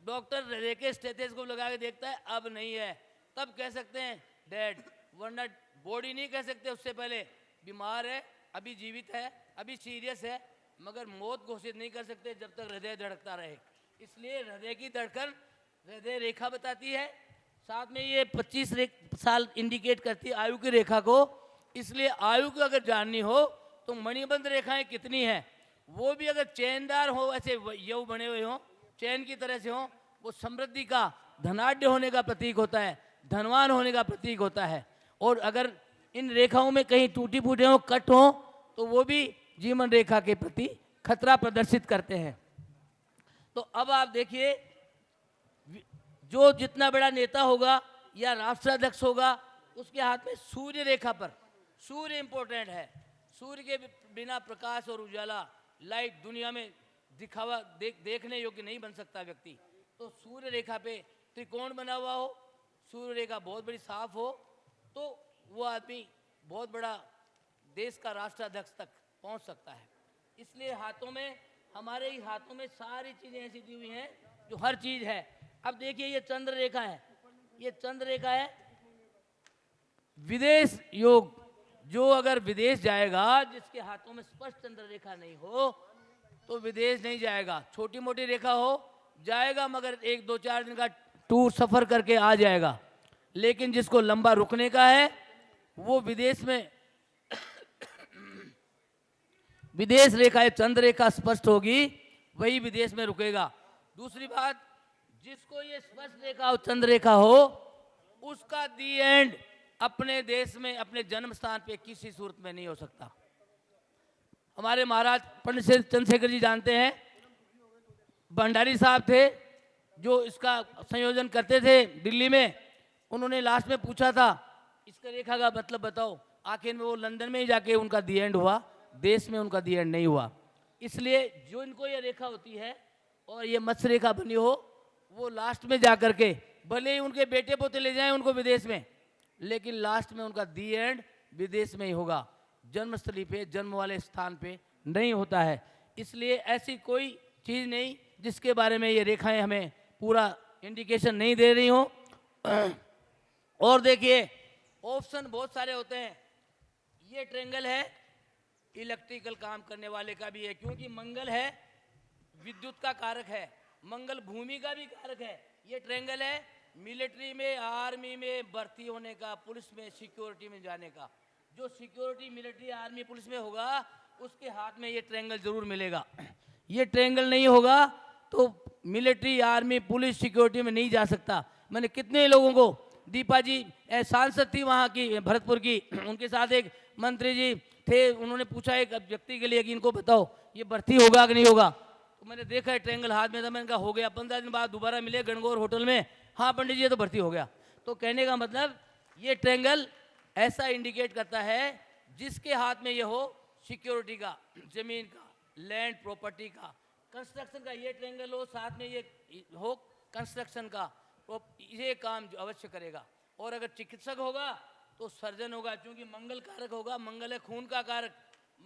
डॉक्टर हृदय के स्टेथोस्कोप लगा के देखता है, अब नहीं है, तब कह सकते हैं डेड, वरना बॉडी नहीं कह सकते उससे पहले बीमार है, अभी जीवित है, अभी सीरियस है, मगर मौत घोषित नहीं कर सकते जब तक हृदय धड़कता रहे। इसलिए हृदय की धड़कन हृदय रेखा बताती है। साथ में ये 25 साल इंडिकेट करती है आयु की रेखा को। इसलिए आयु को अगर जाननी हो तो मणिबंध रेखाएं कितनी हैं, वो भी अगर चैनदार हो, ऐसे यव बने हुए हों, चैन की तरह से हों, वो समृद्धि का, धनाढ्य होने का प्रतीक होता है, धनवान होने का प्रतीक होता है। और अगर इन रेखाओं में कहीं टूटी फूटे हों, कट हों, तो वो भी जीवन रेखा के प्रति खतरा प्रदर्शित करते हैं। तो अब आप देखिए, जो जितना बड़ा नेता होगा या राष्ट्राध्यक्ष होगा, उसके हाथ में सूर्य रेखा पर, सूर्य इंपॉर्टेंट है। सूर्य के बिना प्रकाश और उजाला, लाइट दुनिया में दिखावा देखने योग्य नहीं बन सकता व्यक्ति। तो सूर्य रेखा पे त्रिकोण बना हुआ हो, सूर्य रेखा बहुत बड़ी साफ हो, तो वो आदमी बहुत बड़ा देश का राष्ट्राध्यक्ष तक पहुंच सकता है। इसलिए हाथों में, हमारे ही हाथों में सारी चीज़ें ऐसी दी हुई हैं जो हर चीज़ है। अब देखिए ये चंद्र रेखा है, ये चंद्र रेखा है विदेश योग। जो अगर विदेश जाएगा, जिसके हाथों में स्पष्ट चंद्र रेखा नहीं हो, तो विदेश नहीं जाएगा। छोटी मोटी रेखा हो जाएगा, मगर 1-2-4 दिन का टूर सफर करके आ जाएगा। लेकिन जिसको लंबा रुकने का है, वो विदेश में विदेश रेखा है, चंद्र रेखा स्पष्ट होगी, वही विदेश में रुकेगा। दूसरी बात, जिसको ये स्पष्ट रेखा और चंद्र रेखा हो, उसका दी एंड अपने देश में, अपने जन्म स्थान पे किसी सूरत में नहीं हो सकता। हमारे महाराज पंडित चंद्रशेखर जी जानते हैं, भंडारी साहब थे जो इसका संयोजन करते थे दिल्ली में। उन्होंने लास्ट में पूछा था इसका रेखा का मतलब बताओ, आखिर में वो लंदन में ही जाके उनका दी एंड हुआ, देश में उनका दी एंड नहीं हुआ। इसलिए जो इनको ये रेखा होती है और ये मत्स्य रेखा बनी हो, वो लास्ट में जा कर के भले ही उनके बेटे पोते ले जाएं उनको विदेश में, लेकिन लास्ट में उनका दी एंड विदेश में ही होगा, जन्मस्थली पे, जन्म वाले स्थान पे नहीं होता है। इसलिए ऐसी कोई चीज़ नहीं जिसके बारे में ये रेखाएं हमें पूरा इंडिकेशन नहीं दे रही हो। और देखिए ऑप्शन बहुत सारे होते हैं। ये ट्रेंगल है, इलेक्ट्रिकल काम करने वाले का भी है, क्योंकि मंगल है, विद्युत का कारक है, मंगल भूमि का भी कारक है। ये ट्रेंगल है मिलिट्री में, आर्मी में भर्ती होने का, पुलिस में, सिक्योरिटी में जाने का। जो सिक्योरिटी, मिलिट्री, आर्मी, पुलिस में होगा उसके हाथ में ये ट्रेंगल जरूर मिलेगा। ये ट्रेंगल नहीं होगा तो मिलिट्री, आर्मी, पुलिस, सिक्योरिटी में नहीं जा सकता। मैंने कितने लोगों को, दीपा जी सांसद थी वहाँ की भरतपुर की, उनके साथ एक मंत्री जी थे, उन्होंने पूछा एक व्यक्ति के लिए कि इनको बताओ ये भर्ती होगा कि नहीं होगा, तो मैंने देखा है ट्रेंगल हाथ में था, मैंने कहा हो गया। 15 दिन बाद दोबारा मिले गणगौर होटल में, हाँ पंडित जी ये तो भर्ती हो गया। तो कहने का मतलब ये ट्रेंगल ऐसा इंडिकेट करता है जिसके हाथ में ये हो सिक्योरिटी का, जमीन का, लैंड प्रॉपर्टी का, कंस्ट्रक्शन का ये ट्रेंगल हो, साथ में ये हो कंस्ट्रक्शन का, तो ये काम जो अवश्य करेगा। और अगर चिकित्सक होगा तो सर्जन होगा, क्योंकि मंगल कारक होगा, मंगल है खून का कारक,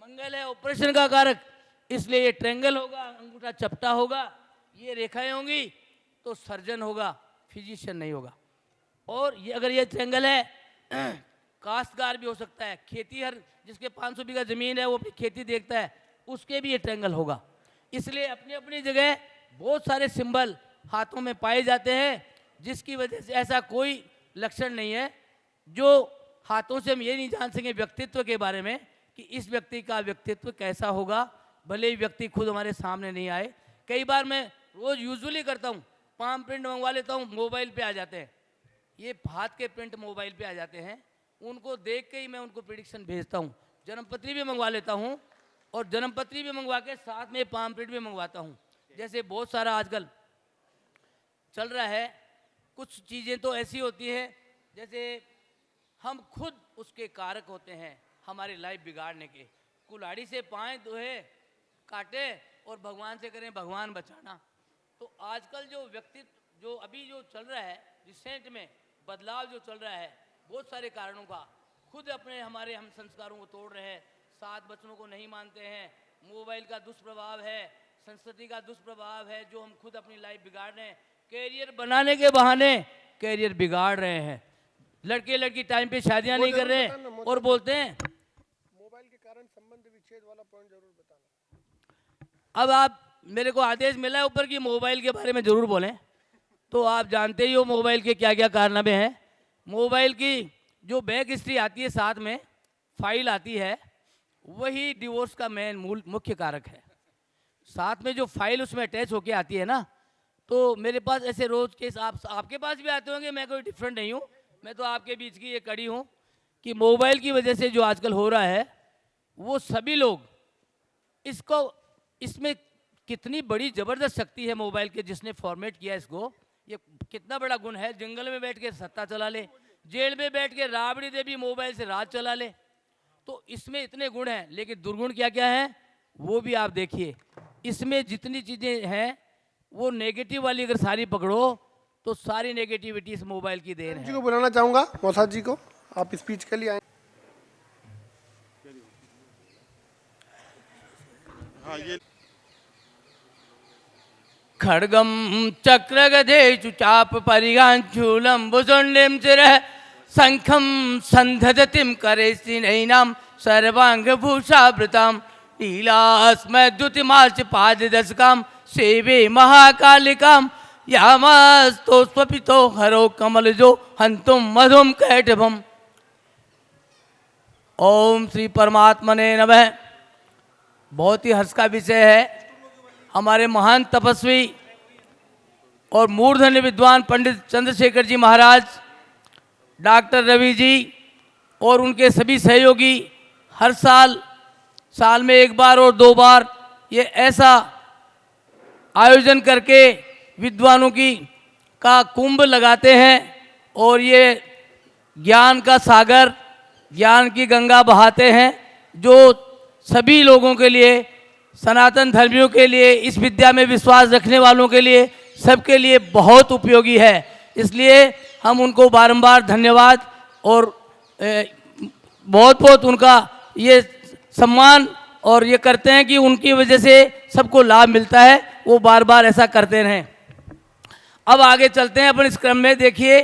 मंगल है ऑपरेशन का कारक, इसलिए ये ट्रेंगल होगा, अंगूठा चपटा होगा, ये रेखाएं होंगी तो सर्जन होगा, फिजिशियन नहीं होगा। और ये अगर ये ट्रेंगल है काश्तकार भी हो सकता है, खेती, हर जिसके 500 बीघा जमीन है वो अपनी खेती देखता है, उसके भी ये ट्रेंगल होगा। इसलिए अपनी अपनी जगह बहुत सारे सिंबल हाथों में पाए जाते हैं, जिसकी वजह से ऐसा कोई लक्षण नहीं है जो हाथों से हम ये नहीं जान सकें व्यक्तित्व के बारे में कि इस व्यक्ति का व्यक्तित्व कैसा होगा, भले ही व्यक्ति खुद हमारे सामने नहीं आए। कई बार मैं रोज़ यूजुअली करता हूँ, पाम प्रिंट मंगवा लेता हूँ, मोबाइल पे आ जाते हैं, ये हाथ के प्रिंट मोबाइल पे आ जाते हैं, उनको देख के ही मैं उनको प्रिडिक्शन भेजता हूँ। जन्मपत्री भी मंगवा लेता हूँ और जन्मपत्री भी मंगवा के साथ में पाम प्रिंट भी मंगवाता हूँ। जैसे बहुत सारा आजकल चल रहा है, कुछ चीज़ें तो ऐसी होती हैं जैसे हम खुद उसके कारक होते हैं हमारी लाइफ बिगाड़ने के। कुल्हाड़ी से पाएँ दोहे काटे और भगवान से करें भगवान बचाना। तो आजकल जो व्यक्तित्व जो अभी जो चल रहा है, रिसेंट में बदलाव जो चल रहा है, बहुत सारे कारणों का, खुद अपने हमारे हम संस्कारों को तोड़ रहे हैं, सात वचनों को नहीं मानते हैं, मोबाइल का दुष्प्रभाव है, संस्कृति का दुष्प्रभाव है, जो हम खुद अपनी लाइफ बिगाड़ रहे हैं, कैरियर बनाने के बहाने कैरियर बिगाड़ रहे हैं। लड़के लड़की टाइम पे शादियां नहीं कर रहे हैं और बोलते हैं मोबाइल के कारण संबंध विच्छेद वाला पॉइंट जरूर बताना। अब आप मेरे को आदेश मिला है ऊपर कि मोबाइल के बारे में ज़रूर बोलें, तो आप जानते ही हो मोबाइल के क्या क्या कारनामे हैं। मोबाइल की जो बैक हिस्ट्री आती है, साथ में फाइल आती है, वही डिवोर्स का मेन मुख्य कारक है। साथ में जो फाइल उसमें अटैच होके आती है ना, तो मेरे पास ऐसे रोज केस आपके पास भी आते होंगे, मैं कोई डिफरेंट नहीं हूँ, मैं तो आपके बीच की ये कड़ी हूँ कि मोबाइल की वजह से जो आजकल हो रहा है, वो सभी लोग इसमें कितनी बड़ी ज़बरदस्त शक्ति है मोबाइल के, जिसने फॉर्मेट किया इसको, ये कितना बड़ा गुण है। जंगल में बैठ के सत्ता चला ले, जेल में बैठ के राबड़ी देवी मोबाइल से राज चला ले, तो इसमें इतने गुण हैं। लेकिन दुर्गुण क्या क्या है वो भी आप देखिए। इसमें जितनी चीज़ें हैं वो नेगेटिव वाली अगर सारी पकड़ो तो सारी नेगेटिविटी इस मोबाइल की देन है। जी को बुलाना चाहूँगा, मौसा जी को, आप स्पीच के लिए आए। हाँ, ये खड्गम चक्रगदेषु चाप परिगाञ्चूलं भुजुण्डिं चिरः शङ्खं सन्धदतिं करेस्तिनैनां सर्वाङ्गभूषावृतां लीलास्मद्युतिमार्चपाददशकां सेवे महाकालिकां यामास्तोष्वपितो हरो कमलजो हन्तुं मधुं कैटभम्। ओम श्री परमात्मने नमः। बहुत ही हर्ष का विषय है। हमारे महान तपस्वी और मूर्धन्य विद्वान पंडित चंद्रशेखर जी महाराज, डॉक्टर रवि जी और उनके सभी सहयोगी हर साल में एक बार और 2 बार ये ऐसा आयोजन करके विद्वानों का कुंभ लगाते हैं। और ये ज्ञान का सागर, ज्ञान की गंगा बहाते हैं, जो सभी लोगों के लिए, सनातन धर्मियों के लिए, इस विद्या में विश्वास रखने वालों के लिए, सबके लिए बहुत उपयोगी है। इसलिए हम उनको बारंबार धन्यवाद और बहुत बहुत उनका ये सम्मान और ये करते हैं कि उनकी वजह से सबको लाभ मिलता है, वो बार बार ऐसा करते रहें। अब आगे चलते हैं अपन इस क्रम में। देखिए,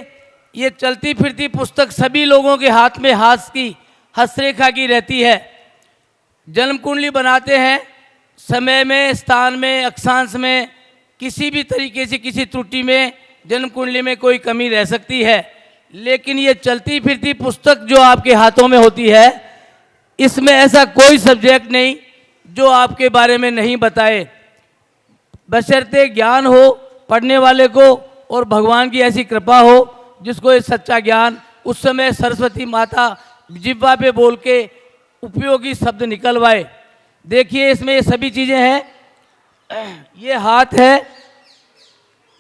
ये चलती फिरती पुस्तक सभी लोगों के हाथ में हाथ की हस्तरेखा की रहती है। जन्म कुंडली बनाते हैं, समय में, स्थान में, अक्षांश में किसी भी तरीके से किसी त्रुटि में जन्म कुंडली में कोई कमी रह सकती है, लेकिन ये चलती फिरती पुस्तक जो आपके हाथों में होती है, इसमें ऐसा कोई सब्जेक्ट नहीं जो आपके बारे में नहीं बताए, बशर्ते ज्ञान हो पढ़ने वाले को और भगवान की ऐसी कृपा हो जिसको ये सच्चा ज्ञान उस समय सरस्वती माता जिह्वा पे बोल के उपयोगी शब्द निकलवाए। देखिए, इसमें ये सभी चीज़ें हैं। ये हाथ है,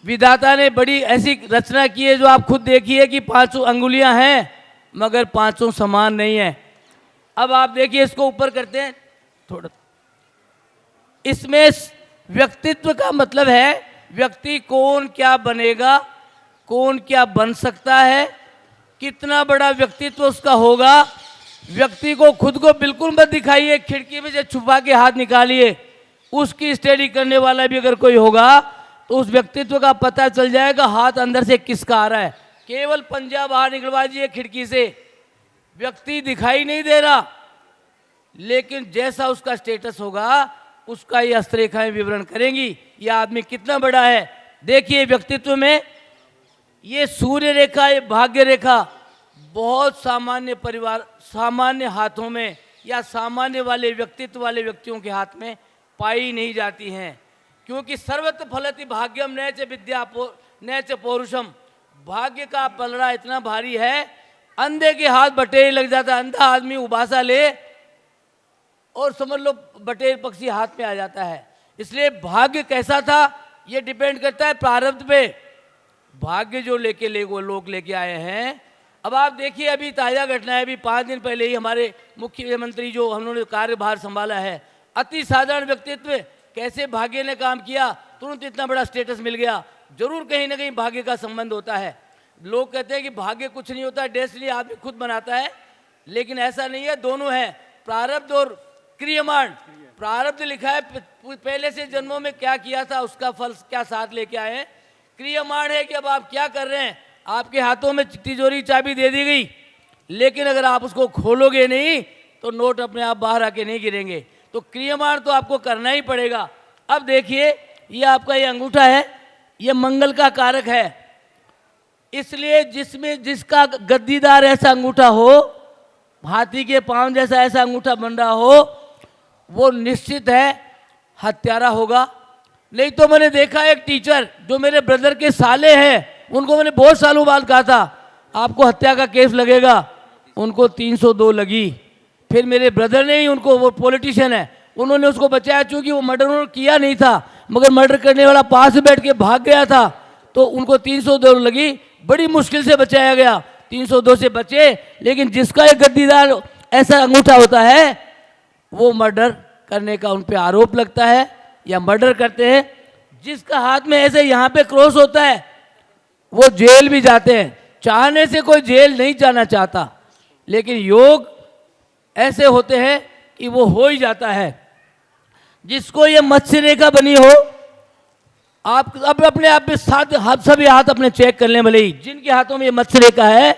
विधाता ने बड़ी ऐसी रचना की है जो आप खुद देखिए कि 5 अंगुलियां हैं मगर 5 समान नहीं है। अब आप देखिए, इसको ऊपर करते हैं थोड़ा। इसमें व्यक्तित्व का मतलब है व्यक्ति कौन क्या बनेगा, कौन क्या बन सकता है, कितना बड़ा व्यक्तित्व उसका होगा। व्यक्ति को खुद को बिल्कुल मत दिखाइए, खिड़की में से छुपा के हाथ निकालिए। उसकी स्टडी करने वाला भी अगर कोई होगा तो उस व्यक्तित्व का पता चल जाएगा हाथ अंदर से किसका आ रहा है। केवल पंजा बाहर निकलवा दीजिए खिड़की से, व्यक्ति दिखाई नहीं दे रहा, लेकिन जैसा उसका स्टेटस होगा उसका ये हस्तरेखाएं विवरण करेंगी ये आदमी कितना बड़ा है। देखिए, व्यक्तित्व में ये सूर्य रेखा, ये भाग्य रेखा बहुत सामान्य परिवार, सामान्य हाथों में या सामान्य वाले व्यक्तित्व वाले व्यक्तियों के हाथ में पाई नहीं जाती हैं, क्योंकि सर्वत्र फलति भाग्यम नैच विद्या नैच पौरुषम। भाग्य का पलड़ा इतना भारी है, अंधे के हाथ बटेर लग जाता है। अंधा आदमी उबासा ले और समझ लो बटेर पक्षी हाथ में आ जाता है। इसलिए भाग्य कैसा था ये डिपेंड करता है प्रारब्ध पे। भाग्य जो वो लोग लेके आए हैं। अब आप देखिए, अभी ताज़ा घटना है, अभी 5 दिन पहले ही हमारे मुख्यमंत्री जो उन्होंने कार्यभार संभाला है, अति साधारण व्यक्तित्व, कैसे भाग्य ने काम किया, तुरंत इतना बड़ा स्टेटस मिल गया। जरूर कहीं ना कहीं भाग्य का संबंध होता है। लोग कहते हैं कि भाग्य कुछ नहीं होता, डेस्टिनी आदमी खुद बनाता है, लेकिन ऐसा नहीं है, दोनों है, प्रारब्ध और क्रियमाण। प्रारब्ध लिखा है पहले से जन्मों में क्या किया था उसका फल क्या साथ लेके आए हैं। क्रियमाण है कि अब आप क्या कर रहे हैं। आपके हाथों में तिजोरी चाबी दे दी गई, लेकिन अगर आप उसको खोलोगे नहीं तो नोट अपने आप बाहर आके नहीं गिरेंगे। तो क्रियमाण तो आपको करना ही पड़ेगा। अब देखिए, ये आपका ये अंगूठा है, ये मंगल का कारक है, इसलिए जिसका गद्दीदार ऐसा अंगूठा हो, हाथी के पांव जैसा ऐसा अंगूठा बन रहा हो, वो निश्चित है हत्यारा होगा। नहीं तो मैंने देखा एक टीचर जो मेरे ब्रदर के साले हैं, उनको मैंने बहुत सालों बाद कहा था आपको हत्या का केस लगेगा, उनको 302 लगी। फिर मेरे ब्रदर ने ही उनको, वो पॉलिटिशियन है, उन्होंने उसको बचाया, चूंकि वो मर्डर उन्होंने किया नहीं था मगर मर्डर करने वाला पास में बैठ के भाग गया था, तो उनको 302 लगी। बड़ी मुश्किल से बचाया गया, 302 से बचे। लेकिन जिसका एक गद्दीदार ऐसा अंगूठा होता है, वो मर्डर करने का उन पे आरोप लगता है या मर्डर करते हैं। जिसका हाथ में ऐसे यहाँ पे क्रॉस होता है वो जेल भी जाते हैं। चाहने से कोई जेल नहीं जाना चाहता, लेकिन योग ऐसे होते हैं कि वो हो ही जाता है। जिसको ये मत्स्य रेखा बनी हो, आप अब अपने आप में साथ सभी हाथ अपने चेक कर लें। भले ही जिनके हाथों में ये मत्स्य रेखा है,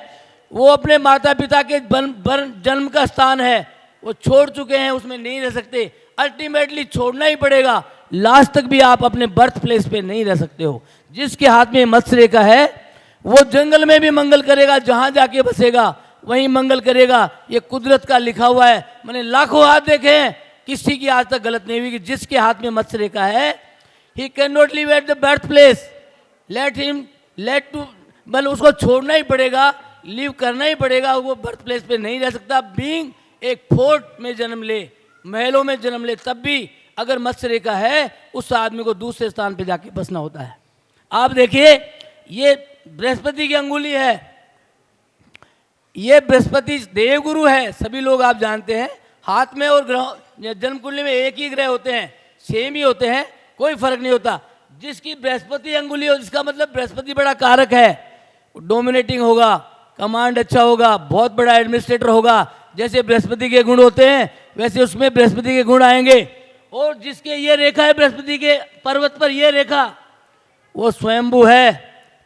वो अपने माता पिता के जन्म का स्थान है, वो छोड़ चुके हैं, उसमें नहीं रह सकते। अल्टीमेटली छोड़ना ही पड़ेगा, लास्ट तक भी आप अपने बर्थ प्लेस पे नहीं रह सकते हो। जिसके हाथ में मत्स्य रेखा है वो जंगल में भी मंगल करेगा, जहां जाके बसेगा वहीं मंगल करेगा। ये कुदरत का लिखा हुआ है। मैंने लाखों हाथ देखे हैं, किसी की आज तक गलत नहीं हुई कि जिसके हाथ में मत्स्य रेखा है, he can not live at the birth place, मतलब उसको छोड़ना ही पड़ेगा, लिव करना ही पड़ेगा, वो बर्थ प्लेस पे नहीं रह सकता। बीइंग एक फोर्ट में जन्म ले, महलों में जन्म ले, तब भी अगर मत्स्य रेखा है, उस आदमी को दूसरे स्थान पे जाके बसना होता है। आप देखिए, ये बृहस्पति की अंगुली है, ये बृहस्पति देवगुरु है, सभी लोग आप जानते हैं। हाथ में और ग्रह जन्म कुंडली में एक ही ग्रह होते हैं, सेम ही होते हैं, कोई फर्क नहीं होता। जिसकी बृहस्पति अंगुली हो, जिसका मतलब बृहस्पति बड़ा कारक है, डोमिनेटिंग होगा, कमांड अच्छा होगा, बहुत बड़ा एडमिनिस्ट्रेटर होगा। जैसे बृहस्पति के गुण होते हैं वैसे उसमें बृहस्पति के गुण आएंगे। और जिसके ये रेखा है बृहस्पति के पर्वत पर, ये रेखा, वो स्वयंभू है,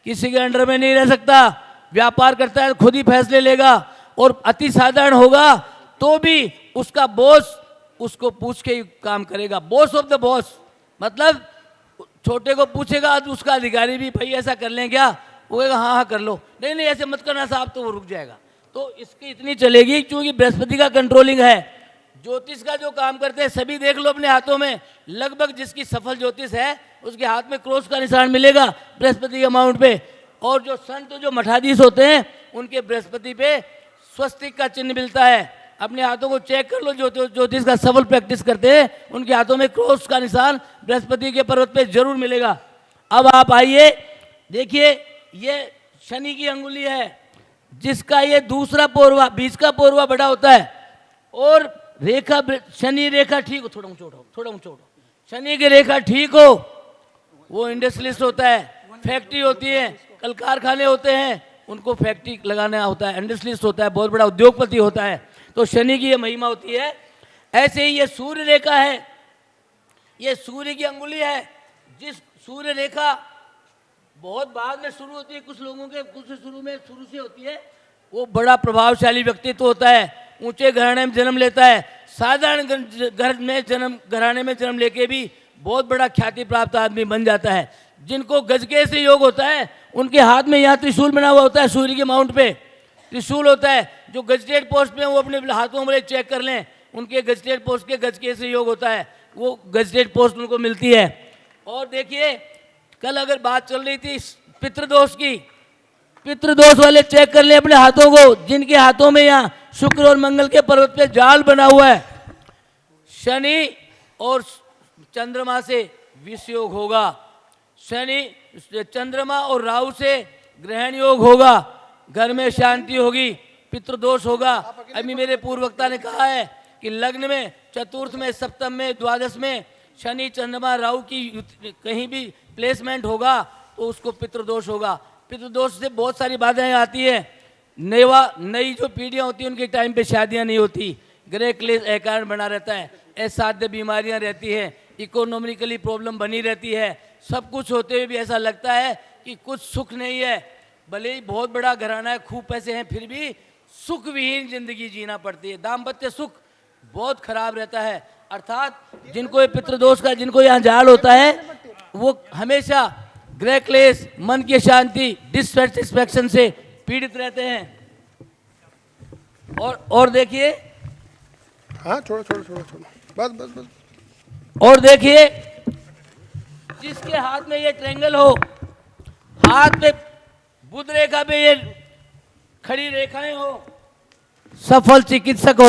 किसी के अंडर में नहीं रह सकता, व्यापार करता है खुद ही फैसले लेगा, और अति साधारण होगा तो भी उसका बॉस उसको पूछ के ही काम करेगा। बॉस ऑफ द बॉस, मतलब छोटे को पूछेगा तो उसका अधिकारी भी, भाई ऐसा कर लें क्या, वो कहेगा हाँ हाँ कर लो, नहीं नहीं ऐसे मत करना साहब, तो वो रुक जाएगा। तो इसकी इतनी चलेगी क्योंकि बृहस्पति का कंट्रोलिंग है। ज्योतिष का जो काम करते हैं सभी देख लो अपने हाथों में, लगभग जिसकी सफल ज्योतिष है उसके हाथ में क्रॉस का निशान मिलेगा बृहस्पति के अमाउंट पे। और जो संत जो मठाधीश होते हैं उनके बृहस्पति पे स्वस्तिक का चिन्ह मिलता है। अपने हाथों को चेक कर लो, जो ज्योतिष का सफल प्रैक्टिस करते हैं उनके हाथों में क्रॉस का निशान बृहस्पति के पर्वत पे जरूर मिलेगा। अब आप आइए देखिए, ये शनि की अंगुली है, जिसका ये दूसरा पोरवा, बीच का पोरवा बड़ा होता है, और रेखा शनि रेखा ठीक हो, थोड़ा ऊंचा उठाओ, थोड़ा ऊंचा उठाओ, शनि की रेखा ठीक हो, वो इंडस्ट्रियलिस्ट होता है, फैक्ट्री होती है, कल कारखाने होते हैं, उनको फैक्ट्री लगाना होता है, इंडस्ट्रियलिस्ट होता है, बहुत बड़ा उद्योगपति होता है। तो शनि की ये महिमा होती है। ऐसे ही ये सूर्य रेखा है, ये सूर्य की अंगुली है। जिस सूर्य रेखा बहुत बाद में शुरू होती है, कुछ लोगों के कुछ शुरू से होती है, वो बड़ा प्रभावशाली व्यक्तित्व होता है, ऊंचे घराने में जन्म लेता है, साधारण घराने में जन्म लेके भी बहुत बड़ा ख्याति प्राप्त आदमी बन जाता है। जिनको गजके से योग होता है उनके हाथ में यहाँ त्रिशूल बना हुआ होता है, सूर्य के माउंट पे त्रिशूल होता है। जो गजटेड पोस्ट में वो अपने हाथों में चेक कर लें, उनके गजटेड पोस्ट के गजके से योग होता है, वो गजटेड पोस्ट उनको मिलती है। और देखिए कल अगर बात चल रही थी पितृदोष की, पितृदोष वाले चेक कर ले अपने हाथों को, जिनके हाथों में यहाँ शुक्र और मंगल के पर्वत पे जाल बना हुआ है, शनि और चंद्रमा से विष योग होगा, शनि चंद्रमा और राहु से ग्रहण योग होगा, घर में शांति होगी, पितृदोष होगा। अभी मेरे पूर्व वक्ता ने कहा है कि लग्न में, चतुर्थ में, सप्तम में, द्वादश में शनि चंद्रमा राहु की कहीं भी प्लेसमेंट होगा तो उसको पितृदोष होगा। पितृदोष से बहुत सारी बाधाएं आती है, नई जो पीढ़ियां होती हैं उनके टाइम पे शादियां नहीं होती, ग्रह क्लेश अकारण बना रहता है, असाध्य बीमारियां रहती हैं, इकोनॉमिकली प्रॉब्लम बनी रहती है, सब कुछ होते हुए भी ऐसा लगता है कि कुछ सुख नहीं है। भले ही बहुत बड़ा घराना है, खूब पैसे हैं, फिर भी सुख विहीन जिंदगी जीना पड़ती है, दाम्पत्य सुख बहुत खराब रहता है। अर्थात जिनको ये पितृदोष का, जिनको यहाँ जाल होता है, वो हमेशा ग्रह क्लेश, मन की शांति, डिससैटिस्फैक्शन से पीड़ित रहते हैं। और देखिए, हाँ छोड़ो, बस। और देखिए, जिसके हाथ में ये ट्रायंगल हो, हाथ में बुध रेखा पे ये खड़ी रेखाएं हो, सफल चिकित्सक हो।